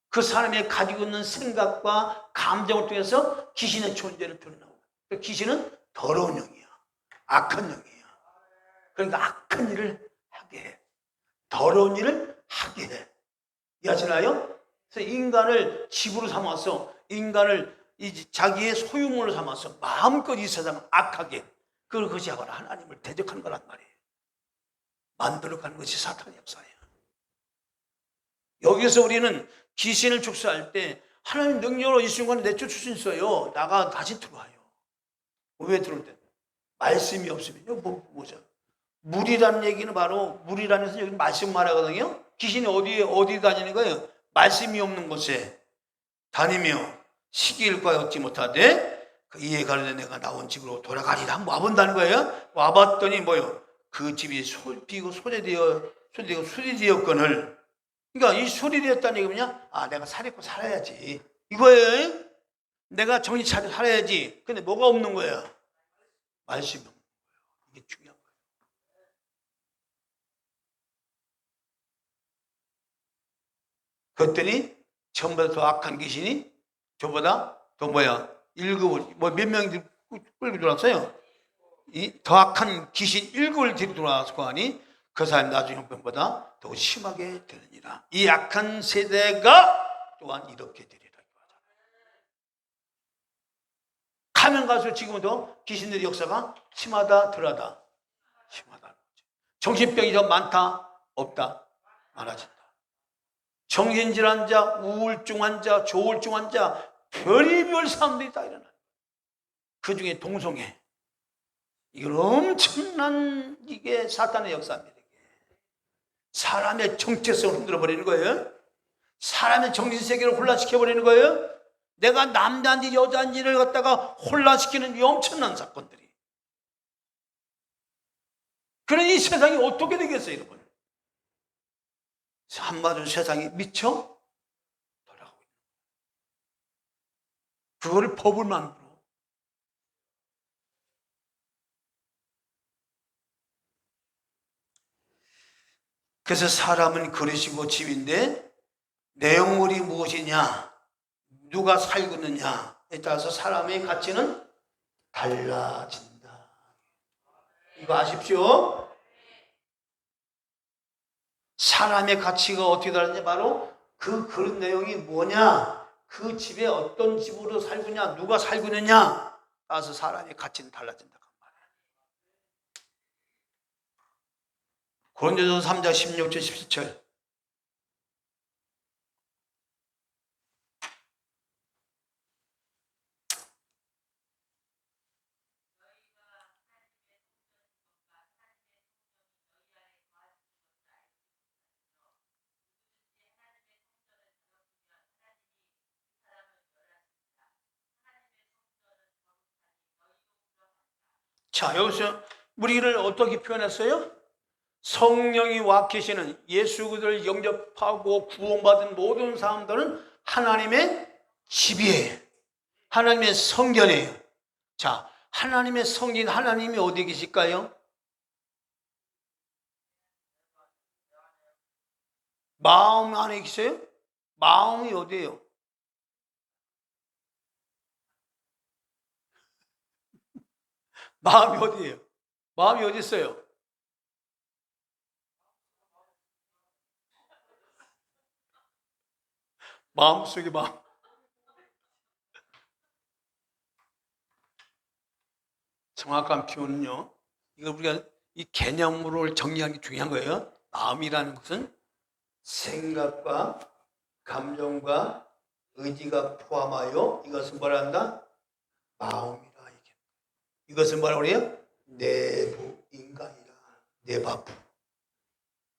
그 사람이 가지고 있는 생각과 감정을 통해서 귀신의 존재를 드러나고, 귀신은 더러운 영이야, 악한 영이야. 그러니까 악한 일을 하게 해, 더러운 일을 하게 해. 이해하시나요? 그래서 인간을 집으로 삼아서, 인간을 자기의 소유물로 삼아서 마음껏 이 세상을 악하게, 그것이 하나님을 대적하는 거란 말이에요. 만들어가는 것이 사탄의 역사예요. 여기서 우리는 귀신을 축사할 때 하나님 능력으로 이 순간에 내쫓을 수 있어요. 나가 다시 들어와요. 왜 들어올 때? 말씀이 없으면요. 뭐죠? 물이라는 얘기는 바로, 물이라는 것은 여기 말씀 말하거든요. 귀신이 어디 다니는 거예요? 말씀이 없는 곳에 다니며 시기일과 얻지 못하되 이에 가르되 내가 나온 집으로 돌아가리라. 한번 와본다는 거예요. 와봤더니 뭐요? 그 집이 솔비고 수리되었거늘. 그러니까 이 수리되었다는 얘기가 뭐냐? 아, 내가 살있고 살아야지, 이거예요. 내가 정신 차려 살아야지. 근데 뭐가 없는 거예요? 말씀이 없는 거예요. 이게 중요한 거예요. 그랬더니 전보다 더 악한 귀신이 저보다 더 1급을, 몇 명이 끌고 들어왔어요? 더 악한 귀신 1급을 데리고 들어왔을 하니 그 사람이 나중에 형편보다 더 심하게 되느니라. 이 악한 세대가 또한 이렇게 되리라. 가면 갈수록 지금도 귀신들의 역사가 심하다, 덜하다? 심하다. 정신병이 더 많다, 없다? 많아진다. 정신질 환자, 우울증 환자, 조울증 환자, 별의별 사람들이 다 일어나요. 그 중에 동성애. 이건 엄청난, 이게 사탄의 역사입니다. 사람의 정체성을 흔들어 버리는 거예요. 사람의 정신세계를 혼란시켜버리는 거예요. 내가 남자인지 여자인지를 갖다가 혼란시키는 이 엄청난 사건들이. 그러니 이 세상이 어떻게 되겠어요, 여러분? 한마디로 세상이 미쳐 돌아가고 있는 거예요. 그거를 법을 만들어. 그래서 사람은 그릇이고 집인데 내용물이 무엇이냐, 누가 살고 있느냐에 따라서 사람의 가치는 달라진다. 이거 아십시오? 사람의 가치가 어떻게 다른지 바로 그 그릇 내용이 뭐냐, 그 집에 어떤 집으로 살고 있냐, 누가 살고 있느냐 따라서 사람의 가치는 달라진다. 고린도전서 3장 16절 17절. 자, 여기서 우리를 어떻게 표현했어요? 성령이 와 계시는 예수 그리스도를 영접하고 구원받은 모든 사람들은 하나님의 집이에요. 하나님의 성전이에요. 자, 하나님의 성전, 하나님이 어디 계실까요? 마음 안에 계세요? 마음이 어디예요? 마음이 어디예요? 마음이 어디 있어요? 마음속에 마음. 정확한 표현은요, 이거 우리가 이 개념으로 정리하는 게 중요한 거예요. 마음이라는 것은 생각과 감정과 의지가 포함하여 이것은 뭐라 한다? 마음이라. 이것은 뭐라고 그래요? 내부 인간이라. 내바부.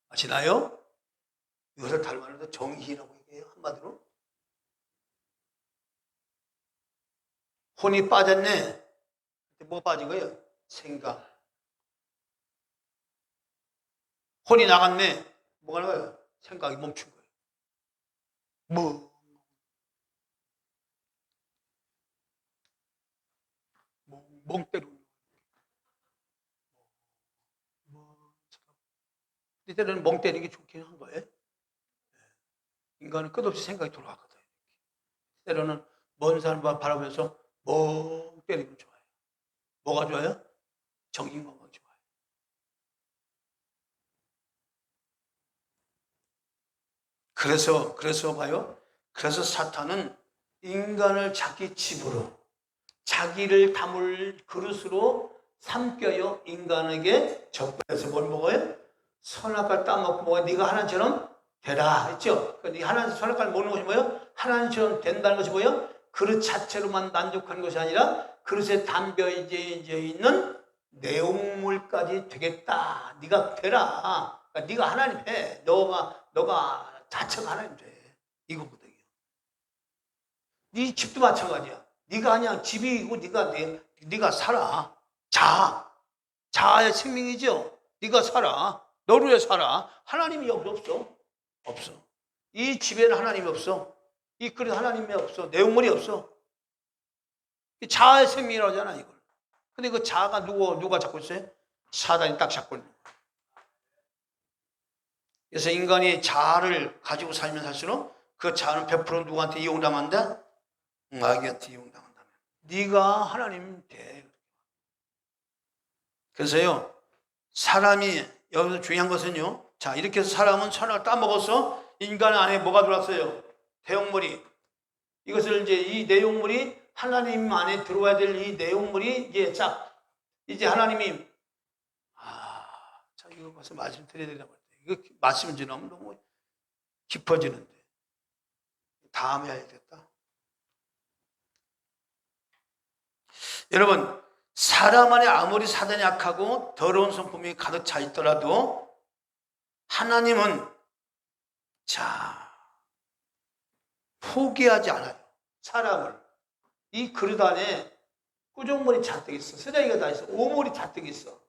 아시나요? 이것을 다른 말로 정신이라고 얘기해요. 한마디로. 혼이 빠졌네. 뭐 빠진 거예요? 생각. 혼이 나갔네. 뭐가 하는 거예요? 생각이 멈춘 거예요. 멍 때리고. 때로는 멍 때리는 게 좋긴 한 거예요. 인간은 끝없이 생각이 돌아가거든. 때로는 먼 사람만 바라보면서 멍 때리면 좋아요. 뭐가 좋아요? 정신건강 좋아요. 그래서 봐요. 그래서 사탄은 인간을 자기 집으로, 자기를 담을 그릇으로 삼켜요. 인간에게 접근해서 뭘 먹어요? 선악과를 따먹고 먹어요. 네가 하나님처럼 되라 했죠. 그러니까 하나님 선악과를 먹는 것이 뭐예요? 하나님처럼 된다는 것이 뭐예요? 그릇 자체로만 만족하는 것이 아니라 그릇에 담겨져 있는 내용물까지 되겠다. 네가 되라. 그러니까 네가 하나님 해. 너가 자체가 하나님 돼. 이거거든요. 네 집도 마찬가지야. 네가 그냥 집이고 네가 살아. 자아의 생명이죠. 네가 살아. 너를 위해 살아. 하나님이 여기 없어. 없어. 이 집에는 하나님이 없어. 이 그릇 하나님이 없어. 내용물이 없어. 자아의 생명이라고 하잖아, 이걸. 근데 그 자아가 누가 잡고 있어요? 사단이 딱 잡고 있는 거예요. 그래서 인간이 자아를 가지고 살면 살수록 그 자아는 100% 누구한테 이용당한다? 마귀한테 이용당한다. 네가 하나님 돼. 그래서요, 사람이 여기서 중요한 것은요, 자, 이렇게 해서 사람은 선악을 따먹어서 인간 안에 뭐가 들어왔어요? 내용물이. 이것을 이제 이 내용물이 하나님 안에 들어와야 될 이 내용물이 이제 하나님이 자, 이거 벌써 말씀드려야 되려고 했는데 이거 말씀 지나면 너무 깊어지는데 다음에 해야겠다. 여러분, 사람 안에 아무리 사단이 약하고 더러운 성품이 가득 차 있더라도 하나님은 포기하지 않아요. 사람을. 이 그릇 안에 구정물이 잔뜩 있어. 쓰레기가 다 있어. 오물이 잔뜩 있어.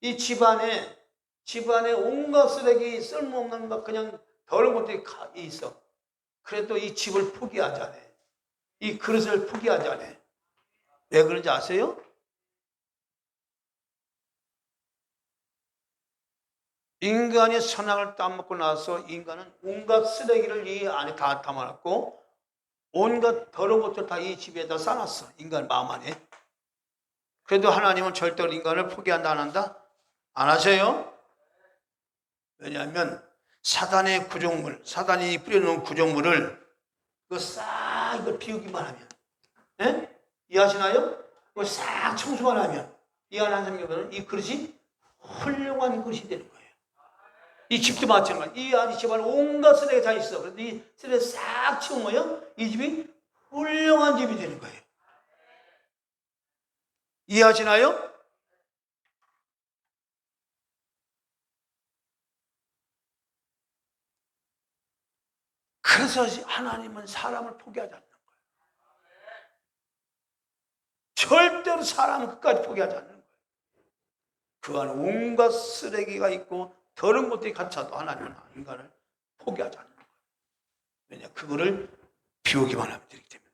이 집안에 온갖 쓰레기, 쓸모없는 것, 그냥 더러운 것들이 있어. 그래도 이 집을 포기하지 않아. 이 그릇을 포기하지 않아. 왜 그런지 아세요? 인간이 선악을 따먹고 나서 인간은 온갖 쓰레기를 이 안에 다 담아놨고 온갖 더러운 것들 다 이 집에다 싸놨어. 인간 마음 안에. 그래도 하나님은 절대로 인간을 포기한다 안 한다? 안 하세요? 왜냐하면 사단의 구정물, 사단이 뿌려놓은 구정물을 그거 싹 이걸 비우기만 하면, 예? 이해하시나요? 그거 싹 청소만 하면 이 안에 한 생명은 이 그릇이 훌륭한 그릇이 되는 거예요. 이 집도 마찬가지. 이 안에 집안에 온갖 쓰레기가 다 있어. 그런데 이 쓰레기 싹 치우면 이 집이 훌륭한 집이 되는 거예요. 이해하시나요? 그래서 하나님은 사람을 포기하지 않는 거예요. 절대로 사람은 끝까지 포기하지 않는 거예요. 그 안에 온갖 쓰레기가 있고 더러운 것들이 갇혀도 하나님은 인간을 포기하지 않는 거예요. 왜냐? 그거를 비우기만 하면 되기 때문에.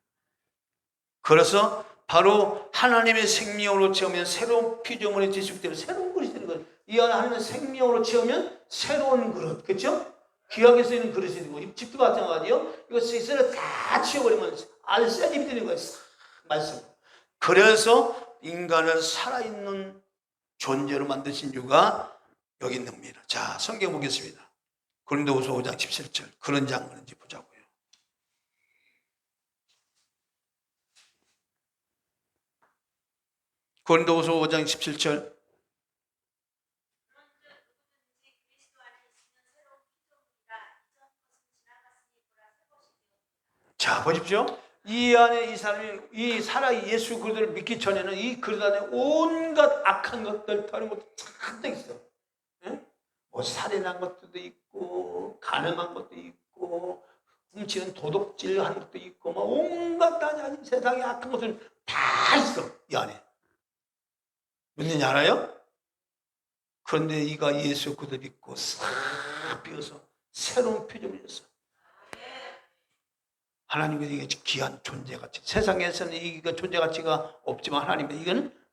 그래서 바로 하나님의 생명으로 채우면 새로운 피조물이 지속되는 새로운 그릇이 되는 거예요. 이 안에 하나님의 생명으로 채우면 새로운 그릇, 그렇죠? 귀하게 쓰이는 그릇이 되고, 이 집도 마찬가지요. 이거 쓰레기 다 치워버리면 안에 새 집이 되는 거예요. 말씀. 그래서 인간을 살아있는 존재로 만드신 이유가 여기 있는 겁니다. 자, 성경 보겠습니다. 고린도후서 5장 17절. 그런 장면인지 보자고요. 고린도후서 5장 17절. 자, 보십시오. 이 안에 이 사람이 이 살아 예수 그리스도를 믿기 전에는 이 그릇 안에 온갖 악한 것들, 다른 것들 잔뜩 있어. 응? 뭐 살인한 것도 있고, 가늠한 것도 있고, 훔치는 도둑질한 것도 있고, 뭐 온갖 다 세상에 악한 것들 다 있어. 이 안에. 믿는지 알아요? 그런데 이가 예수 그리스도 믿고 싹 비어서 새로운 표정이었어. 하나님의 귀한 존재가치. 세상에서는 이거 존재가치가 없지만 하나님의 이거는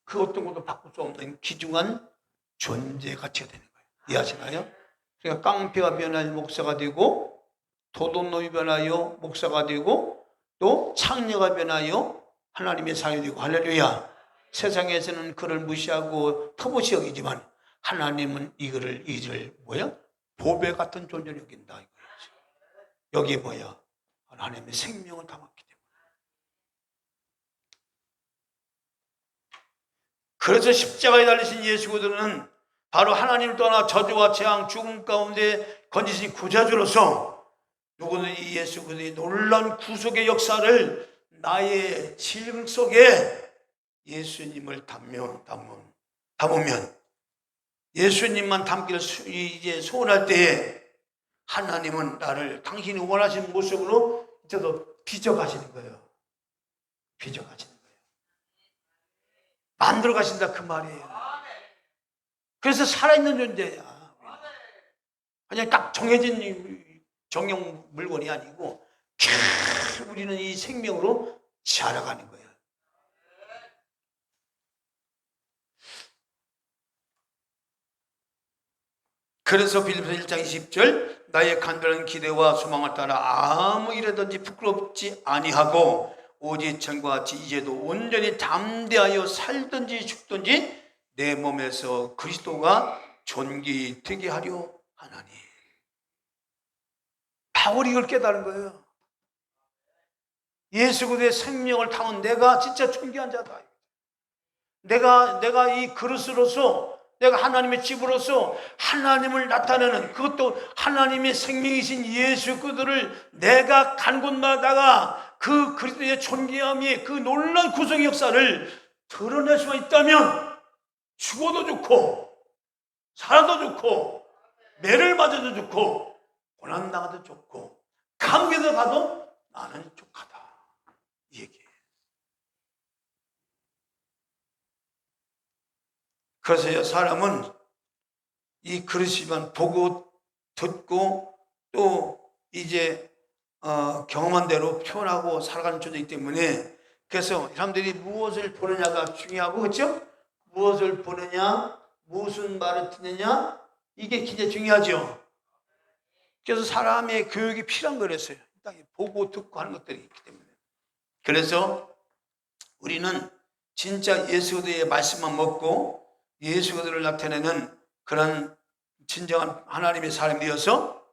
그 어떤 것도 바꿀 수 없는 귀중한 존재가치가 되는 거예요. 이해하시나요? 그러니까 깡패가 변하여 목사가 되고, 도둑놈이 변하여 목사가 되고, 또 창녀가 변하여 하나님의 사람이 되고, 할렐루야. 세상에서는 그를 무시하고 터부시 여기지만 하나님은 이를 보배 같은 존재로 여긴다 이거예요. 여기에 뭐야? 하나님의 생명을 담았기 때문에. 그래서 십자가에 달리신 예수 그리스도는 바로 하나님을 떠나 저주와 재앙, 죽음 가운데 건지신 구자주로서 누구는 이 예수 그리스도의 놀라운 구속의 역사를 나의 삶 속에 예수님을 담으면 예수님만 담기를 이제 소원할 때에 하나님은 나를 당신이 원하시는 모습으로 이제도 빚어가시는 거예요. 빚어가시는 거예요. 만들어 가신다 그 말이에요. 그래서 살아있는 존재야. 그냥 딱 정해진 정형 물건이 아니고 우리는 이 생명으로 자라가는 거예요. 그래서 빌립보서 1장 20절 나의 간절한 기대와 소망을 따라 아무 일에든지 부끄럽지 아니하고 오직 전과 같이 이제도 온전히 담대하여 살든지 죽든지 내 몸에서 그리스도가 존귀되게 하려 하나니. 바울이 이걸 깨달은 거예요. 예수 그리스도의 생명을 담은 내가 진짜 존귀한 자다. 내가 이 그릇으로서, 내가 하나님의 집으로서 하나님을 나타내는, 그것도 하나님의 생명이신 예수 그리스도를 내가 간 곳마다가 그 그리스도의 존귀함이 그 놀라운 구속의 역사를 드러낼 수만 있다면 죽어도 좋고 살아도 좋고 매를 맞아도 좋고 고난당해도 좋고 아무리 가도 나는 족하다. 이 얘기예요. 그래서 사람은 이 그릇이만 보고 듣고 또 이제 경험한 대로 표현하고 살아가는 존재이기 때문에, 그래서 사람들이 무엇을 보느냐가 중요하고, 그렇죠? 무엇을 보느냐, 무슨 말을 듣느냐, 이게 굉장히 중요하죠. 그래서 사람의 교육이 필요한 거랬어요. 보고 듣고 하는 것들이 있기 때문에. 그래서 우리는 진짜 예수 그리스도의 말씀만 먹고 예수 그리스도를 나타내는 그런 진정한 하나님의 사람이 되어서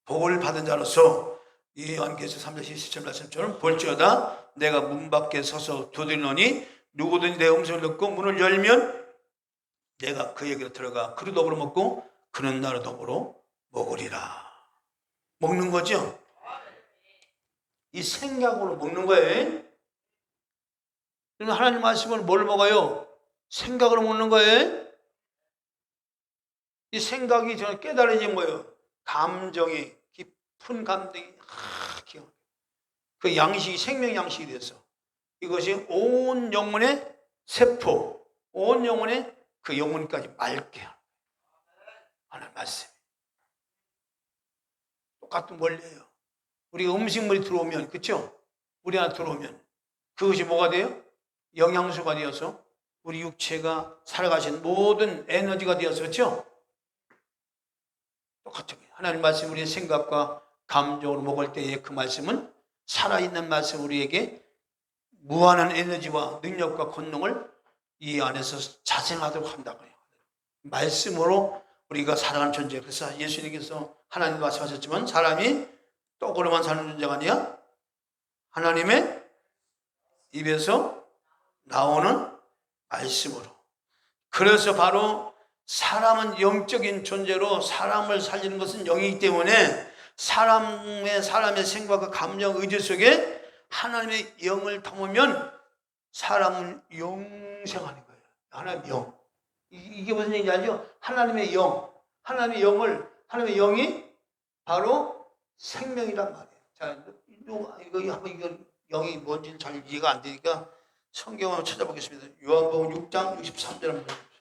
복을 받은 자로서 이 요한계시록 3장 17절 말씀처럼 볼지어다 내가 문 밖에 서서 두드리노니 누구든지 내 음성을 듣고 문을 열면 내가 그에게로 들어가 그로 더불어 먹고 그는 나로 더불어 먹으리라. 먹는 거죠? 이 생각으로 먹는 거예요. 하나님 말씀을 뭘 먹어요? 생각으로 먹는 거예요. 이 생각이 저는 깨달아진 거예요. 감정이, 깊은 감정이 그 양식이 생명 양식이 돼서 이것이 온 영혼의 세포, 온 영혼의 그 영혼까지 맑게 하는 말씀. 똑같은 원리예요. 우리가 음식물이 들어오면, 그렇죠? 우리 안에 들어오면 그것이 뭐가 돼요? 영양소가 되어서 우리 육체가 살아가신 모든 에너지가 되어서, 그렇죠? 똑같은 거예요. 하나님 말씀 우리의 생각과 감정으로 먹을 때에 그 말씀은 살아있는 말씀 우리에게 무한한 에너지와 능력과 권능을 이 안에서 자생하도록 한다고요. 말씀으로 우리가 살아가는 존재. 그래서 예수님께서 하나님 말씀하셨지만 사람이 떡으로만 사는 존재가 아니야. 하나님의 입에서 나오는 말씀으로. 그래서 바로 사람은 영적인 존재로 사람을 살리는 것은 영이기 때문에 사람의 생각과 감정, 의지 속에 하나님의 영을 담으면 사람은 영생하는 거예요. 하나님의 영. 이게 무슨 얘기인지 알죠? 하나님의 영. 하나님의 영이 바로 생명이란 말이에요. 자, 이거 영이 뭔지는 잘 이해가 안 되니까 성경을 찾아보겠습니다. 요한복음 6장 63절 한번 보십시오.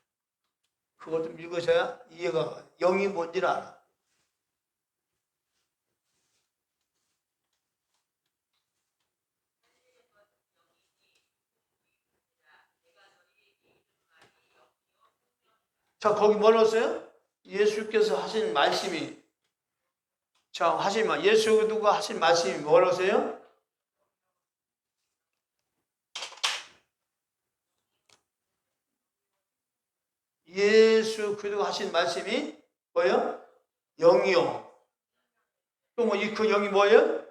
그걸 좀 읽으셔야 이해가 가요. 영이 뭔지를 알아. 자, 거기 뭐 넣었어요? 예수께서 하신 말씀이, 자, 예수가 하신 말씀이 뭐 넣었어요? 예수 그리스도가 하신 말씀이 뭐예요? 영이요. 또 뭐 그 영이 뭐예요?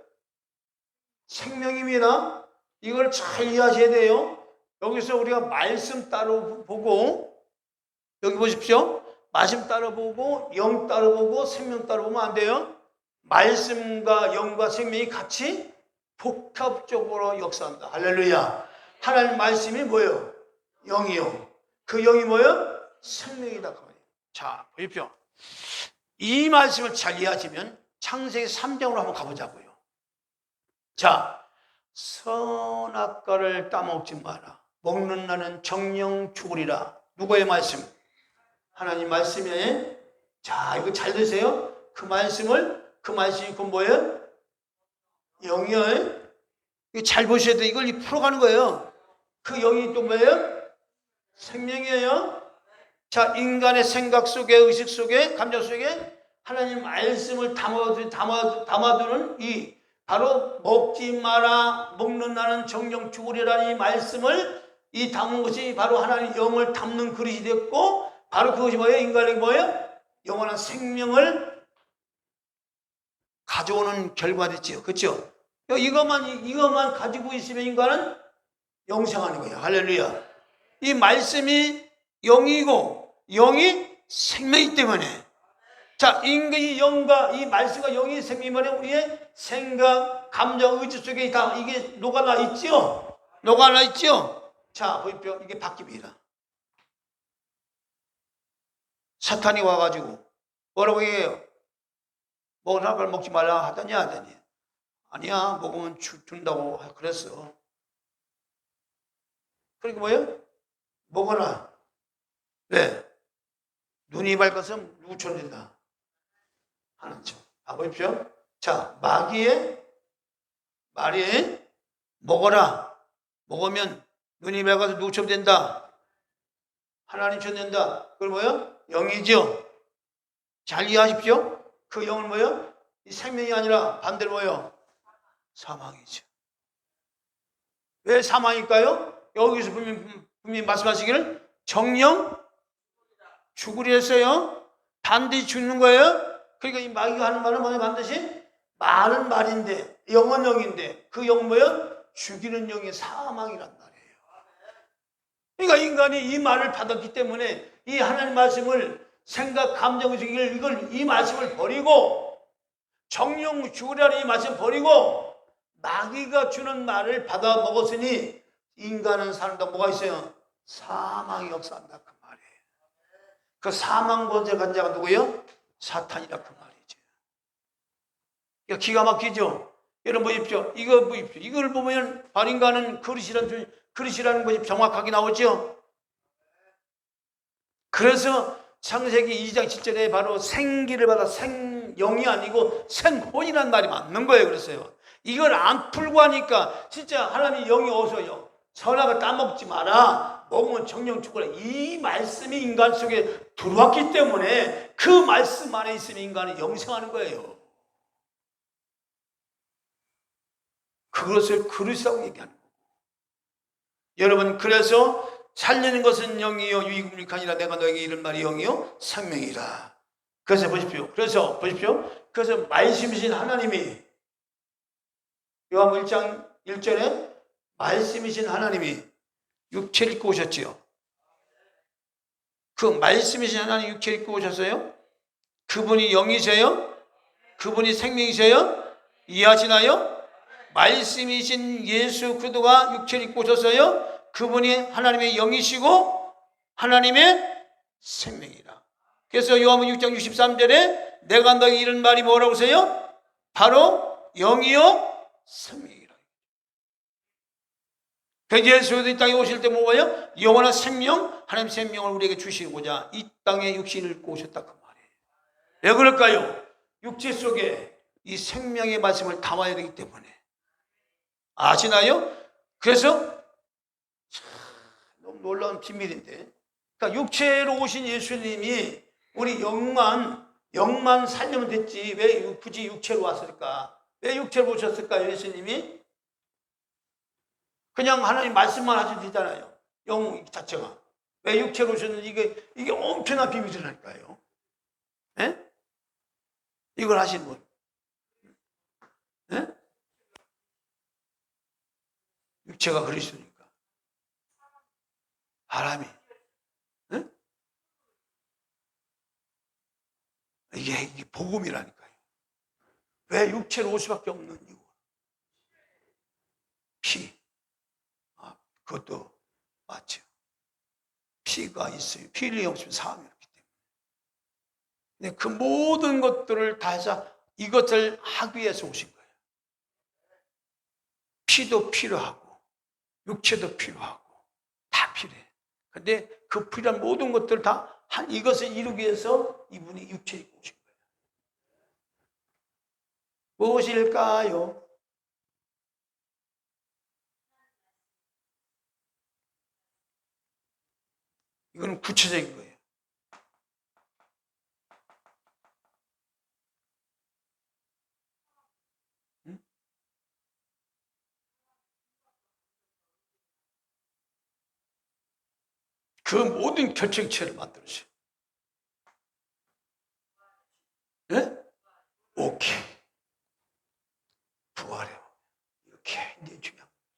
생명입니다. 이걸 잘 이해하셔야 돼요. 여기서 우리가 말씀 따로 보고, 여기 보십시오. 말씀 따로 보고 영 따로 보고 생명 따로 보면 안 돼요. 말씀과 영과 생명이 같이 복합적으로 역사한다. 할렐루야. 하나님 말씀이 뭐예요? 영이요. 그 영이 뭐예요? 생명이다. 자, 보십시오. 이 말씀을 잘 이해하시면 창세기 3장으로 한번 가보자고요. 자, 선악과를 따먹지 마라. 먹는 나는 정령 죽으리라. 누구의 말씀? 하나님 말씀이에요. 자, 이거 잘 드세요. 그 말씀이 그 뭐예요? 영이에요. 이거 잘 보셔야 돼요. 이걸 풀어가는 거예요. 그 영이 또 뭐예요? 생명이에요. 자, 인간의 생각 속에, 의식 속에, 감정 속에 하나님 말씀을 담아두는 이 바로 먹지 마라, 먹는 나는 정령 죽으리라는 이 말씀을 이 담은 것이 바로 하나님 영을 담는 그릇이 됐고, 바로 그것이 뭐예요? 인간에게 뭐예요? 영원한 생명을 가져오는 결과됐지요. 그렇죠? 이것만 가지고 있으면 인간은 영생하는 거예요. 할렐루야. 이 말씀이 영이고 영이 생명이기 때문에, 자, 이 영과 이 말씀과 영이 생명이면 우리의 생각, 감정, 의지 속에 다 이게 녹아나 있죠? 녹아나 있죠? 자, 보십시오. 이게 바뀝니다. 사탄이 와가지고 뭐라고 얘기해요? 먹으라 그걸 먹지 말라 하더니 하더니 아니야 먹으면 죽는다고 그랬어. 그러니까 뭐예요? 먹어라. 왜? 눈이 밝아서 누구처럼 된다 하는 척. 보십시오. 자, 마귀의 말이 먹어라. 먹으면 눈이 밝아서 누구처럼 된다. 하나님처럼 된다. 그걸 뭐예요? 영이죠. 잘 이해하십시오. 그 영은 뭐예요? 이 생명이 아니라 반대로 뭐예요? 사망이죠. 왜 사망일까요? 여기서 분명히 말씀하시기를 정령 죽으리 했어요. 반드시 죽는 거예요. 그러니까 이 마귀가 하는 말은 뭐냐? 반드시 말은 말인데 영은 영인데 그 영은 뭐예요? 죽이는 영이 사망이란 말이에요. 그러니까 인간이 이 말을 받았기 때문에 이 하나님 말씀을 생각, 감정, 이걸 이 말씀을 버리고 정령 죽으라는 이 말씀 버리고 마귀가 주는 말을 받아 먹었으니 인간은 사는다. 뭐가 있어요? 사망이 역사한다 그 말이에요. 그 사망 권세 간 자가 누구예요? 사탄이라 그 말이죠. 그러니까 기가 막히죠. 여러분 보십시오. 이거 보십시오. 이걸 보면 발인가는 그릇이라는 것이 정확하게 나오죠. 그래서 창세기 2장 7절에 바로 생기를 받아 생영이 아니고 생혼이라는 말이 맞는 거예요. 그랬어요. 이걸 안 풀고 하니까 진짜 하나님이 영이 어서요. 선악을 따먹지 마라. 먹으면 정령 죽으라. 이 말씀이 인간 속에 들어왔기 때문에 그 말씀 안에 있으면 인간이 영생하는 거예요. 그것을 그릇이라고 얘기하는 거예요. 여러분 그래서 살리는 것은 영이요 유익물이 아니라 내가 너에게 이런 말이 영이요 생명이라. 그래서 보십시오. 그래서 말씀이신 하나님이 요한복음 1장 1절에 말씀이신 하나님이 육체를 입고 오셨지요. 그 말씀이신 하나님 육체를 입고 오셨어요. 그분이 영이세요? 그분이 생명이세요? 이해하시나요? 말씀이신 예수 그리스도가 육체를 입고 오셨어요. 그분이 하나님의 영이시고 하나님의 생명이라. 그래서 요한복음 6장 63절에 내가 너에게 이런 말이 뭐라고 하세요? 바로 영이요 생명이라. 그 예수도 이 땅에 오실 때 뭐예요? 영원한 생명, 하나님 생명을 우리에게 주시고자 이 땅에 육신을 입고 오셨다 그 말이에요. 왜 그럴까요? 육체 속에 이 생명의 말씀을 담아야 되기 때문에. 아시나요? 그래서 너무 놀라운 비밀인데, 그러니까 육체로 오신 예수님이 우리 영만 살려면 됐지 왜 굳이 육체로 왔을까? 왜 육체로 오셨을까요? 예수님이 그냥 하나님 말씀만 하셔도 되잖아요. 영 자체가 왜 육체로 오셨는지 이게 엄청난 비밀이라니까요. 예? 이걸 하신 분, 예? 육체가 그리스도니까 바람이, 예? 이게 복음이라니까요. 왜 육체로 올 수밖에 없는 이유? 피. 그것도 맞죠. 피가 있어요. 피를 없으면 사함이 없기 때문에. 근데 그 모든 것들을 다 해서 이것을 하기 위해서 오신 거예요. 피도 필요하고 육체도 필요하고 다 필요해. 근데 그 필요한 모든 것들을 다 이것을 이루기 위해서 이분이 육체에 입고 오신 거예요. 무엇일까요? 이건 구체적인 거예요. 응? 그 모든 결정체를 만들었어요. 네? 오케이. 부활해요. 이렇게 이제 중요한 거예요.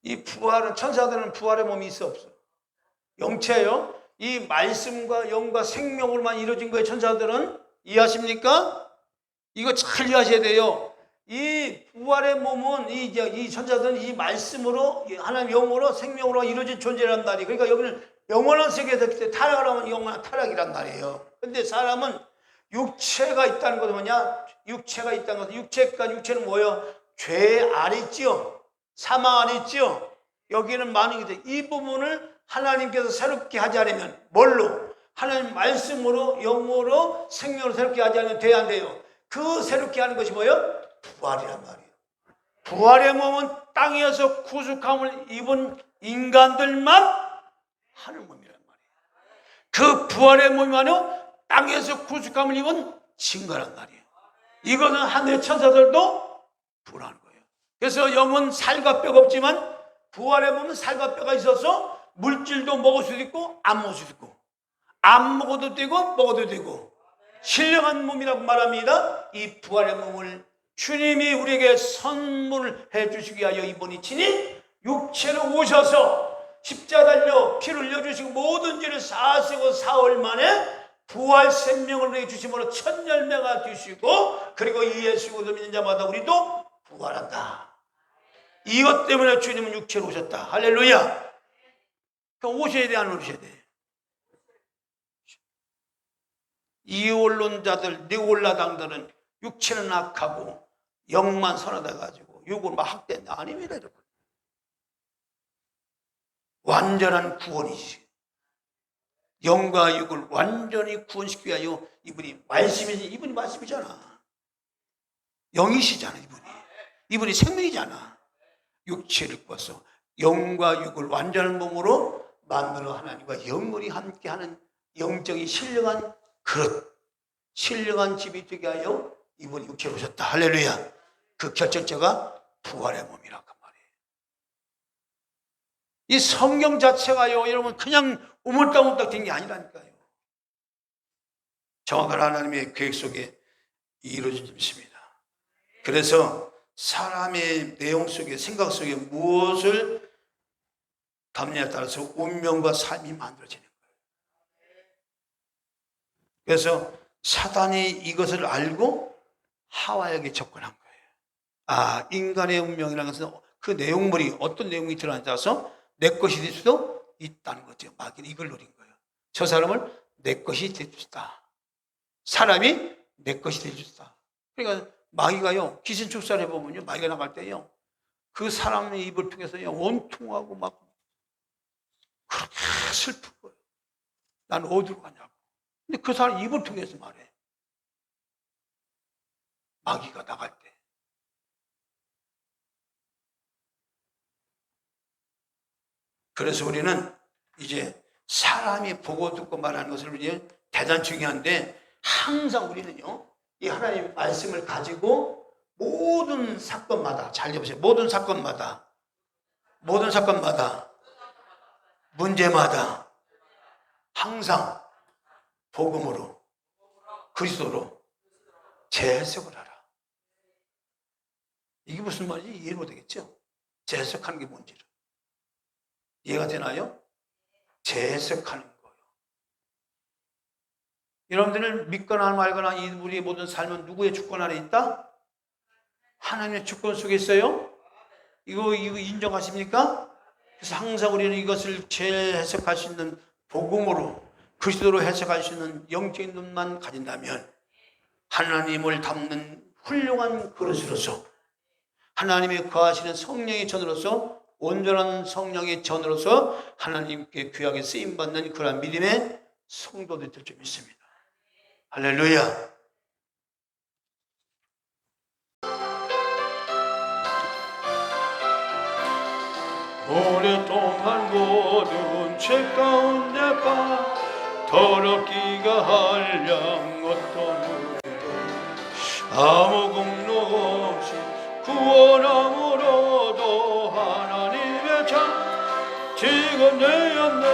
이 부활은 천사들은 부활의 몸이 있어 없어? 영체예요. 이 말씀과 영과 생명으로만 이루어진 거예요. 천사들은 이해하십니까? 이거 잘 이해하셔야 돼요. 이 부활의 몸은 이 천사들은 이 말씀으로 하나님 영으로 생명으로 이루어진 존재란 말이에요. 그러니까 여기는 영원한 세계에서 타락을 하면 영원한 타락이란 말이에요. 근데 사람은 육체가 있다는 것은 뭐냐? 육체가 있다는 것은 육체는 뭐예요? 죄 아래 있지요. 사망 아래 있지요. 여기는 많은 게 이 부분을 하나님께서 새롭게 하지 않으면 뭘로? 하나님 말씀으로 영으로 생명으로 새롭게 하지 않으면 돼야 안 돼요. 그 새롭게 하는 것이 뭐예요? 부활이란 말이에요. 부활의 몸은 땅에서 구속함을 입은 인간들만 하는 몸이란 말이에요. 그 부활의 몸이만요 땅에서 구속함을 입은 증거란 말이에요. 이거는 하늘의 천사들도 불하는 거예요. 그래서 영은 살과 뼈가 없지만 부활의 몸은 살과 뼈가 있어서 물질도 먹을 수도 있고 안 먹을 수도 있고, 안 먹어도 되고 먹어도 되고, 신령한 몸이라고 말합니다. 이 부활의 몸을 주님이 우리에게 선물해 주시기 위하여 이분이 친히 육체로 오셔서 십자가 달려 피를 흘려주시고 모든 죄를 사하시고 사흘 만에 부활 생명을 우리에게 주심으로 첫 열매가 되시고, 그리고 이 예수 그리스도 믿는 자마다 우리도 부활한다. 이것 때문에 주님은 육체로 오셨다. 할렐루야. 그럼 오셔야 돼, 안 오셔야 돼? 이원론자들, 네올라당들은 육체는 악하고 영만 선하다 가지고 육을 막 학대한다. 아닙니다, 여러분. 완전한 구원이지. 영과 육을 완전히 구원시키기 위하여 이분이 말씀이잖아. 영이시잖아. 이분이 생명이잖아. 육체를 입어서 영과 육을 완전한 몸으로 만들어 하나님과 영원히 함께하는 영적인 신령한 그릇, 신령한 집이 되게 하여 이분이 육체로 오셨다. 할렐루야. 그 결정체가 부활의 몸이라고 말이에요. 이 성경 자체가요, 여러분, 그냥 우물딱우물딱 된 게 아니라니까요. 정확한 하나님의 계획 속에 이루어진 것입니다. 그래서 사람의 내용 속에, 생각 속에 무엇을 담느냐에 따라서 운명과 삶이 만들어지는 거예요. 그래서 사단이 이것을 알고 하와에게 접근한 거예요. 아, 인간의 운명이라는 것은 그 내용물이 어떤 내용이 들어가냐에 따라서 내 것이 될 수도 있다는 거죠. 마귀는 이걸 노린 거예요. 저 사람을 내 것이 될 수 있다. 사람이 내 것이 될 수 있다. 그러니까 마귀가요, 귀신 출사를 해보면요, 마귀가 나갈 때요, 그 사람의 입을 통해서요, 원통하고 막 그렇게 슬픈 거예요. 난 어디로 가냐고. 근데 그 사람 입을 통해서 말해. 마귀가 나갈 때. 그래서 우리는 이제 사람이 보고 듣고 말하는 것을 이제 대단히 중요한데, 항상 우리는요, 이 하나님의 말씀을 가지고 모든 사건마다, 잘 보세요. 모든 사건마다, 문제마다 항상 복음으로, 그리스도로 재해석을 하라. 이게 무슨 말인지 이해 못하겠죠? 재해석하는 게 뭔지를. 이해가 되나요? 재해석하는 거예요. 여러분들은 믿거나 말거나 우리의 모든 삶은 누구의 주권 아래 있다? 하나님의 주권 속에 있어요? 이거 인정하십니까? 그래서 항상 우리는 이것을 재해석할 수 있는 복음으로, 그리스도로 해석할 수 있는 영적인 눈만 가진다면 하나님을 담는 훌륭한 그릇으로서, 하나님의 거하시는 성령의 전으로서, 온전한 성령의 전으로서 하나님께 귀하게 쓰임받는 그런 믿음의 성도들 될 줄 믿습니다. 할렐루야. 오랫동안 모든 죄 가운데 더럽기가 한량 어떤 아무 공로 없이 구원함으로도 하나님의 참 지금내었네.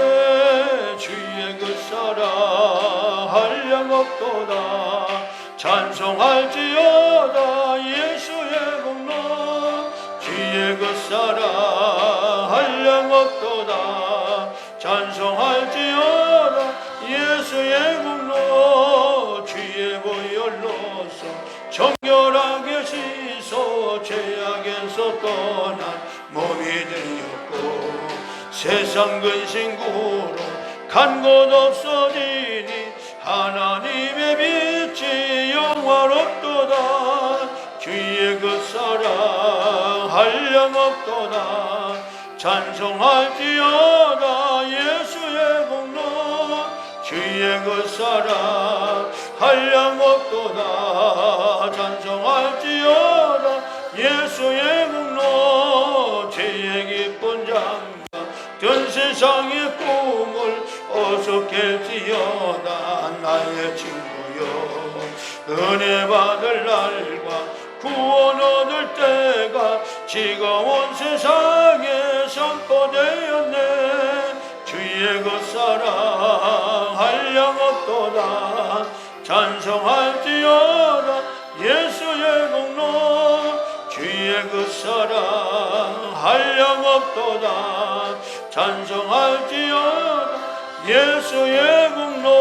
주의 그 사랑 한량 없도다. 찬송할지어다 예수의 공로. 주의 그 사랑 한량 없도다. 찬송할지어다 예수의 공로. 주의 보혈로서 정결하게 씻어 죄악에서 떠난 몸이 되었고, 세상 근심구로 간 곳 없어지니 하나님의 빛이 한량없도다 찬송할지어다 예수의 공로 주의 그 사랑 한량없도다 찬송할지어다 예수의 공로 주의 기쁜 장가 전 세상의 꿈을 어서 깰지어다 나의 친구여 은혜 받을 날과 구원 얻을 때가 지겨운 세상에 선포되었네 주의 그 사랑 한량없도다 찬송할지어다 예수의 공로 주의 그 사랑 한량없도다 찬송할지어다 예수의 공로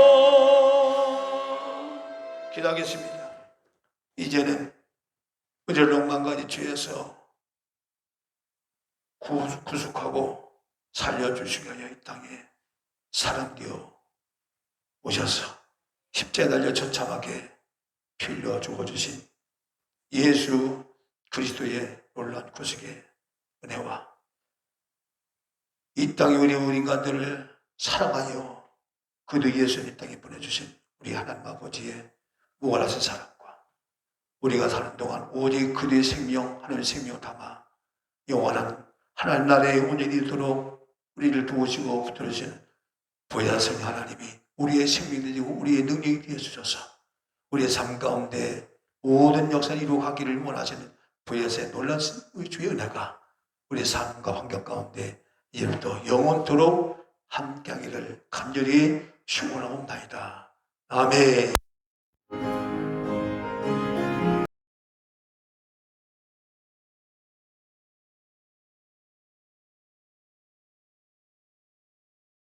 기도하겠습니다. 이제는 우리를 억만가지 죄에서 구속하고 살려주시기 위하여 이 땅에 사람 되어 오셔서 십자가에 달려 처참하게 피 흘려 죽어주신 예수 그리스도의 놀라운 구속의 은혜와 이 땅에 우리 인간들을 사랑하여 그도 예수를 이 땅에 보내주신 우리 하나님 아버지의 무한하신 사랑과 우리가 사는 동안 오직 그들의 생명, 하나님의 생명을 담아 영원한 하나님 나라에 온전히 이르도록 우리를 도우시고 붙들으시는 보혜사신 하나님이 우리의 생명이 되고 우리의 능력이 되어 주셔서 우리의 삶 가운데 모든 역사를 이루어가기를 원하시는 보혜사의 놀라운 주의 은혜가 우리의 삶과 환경 가운데 이제부터 영원토록 함께하기를 간절히 축원하옵나이다. 아멘.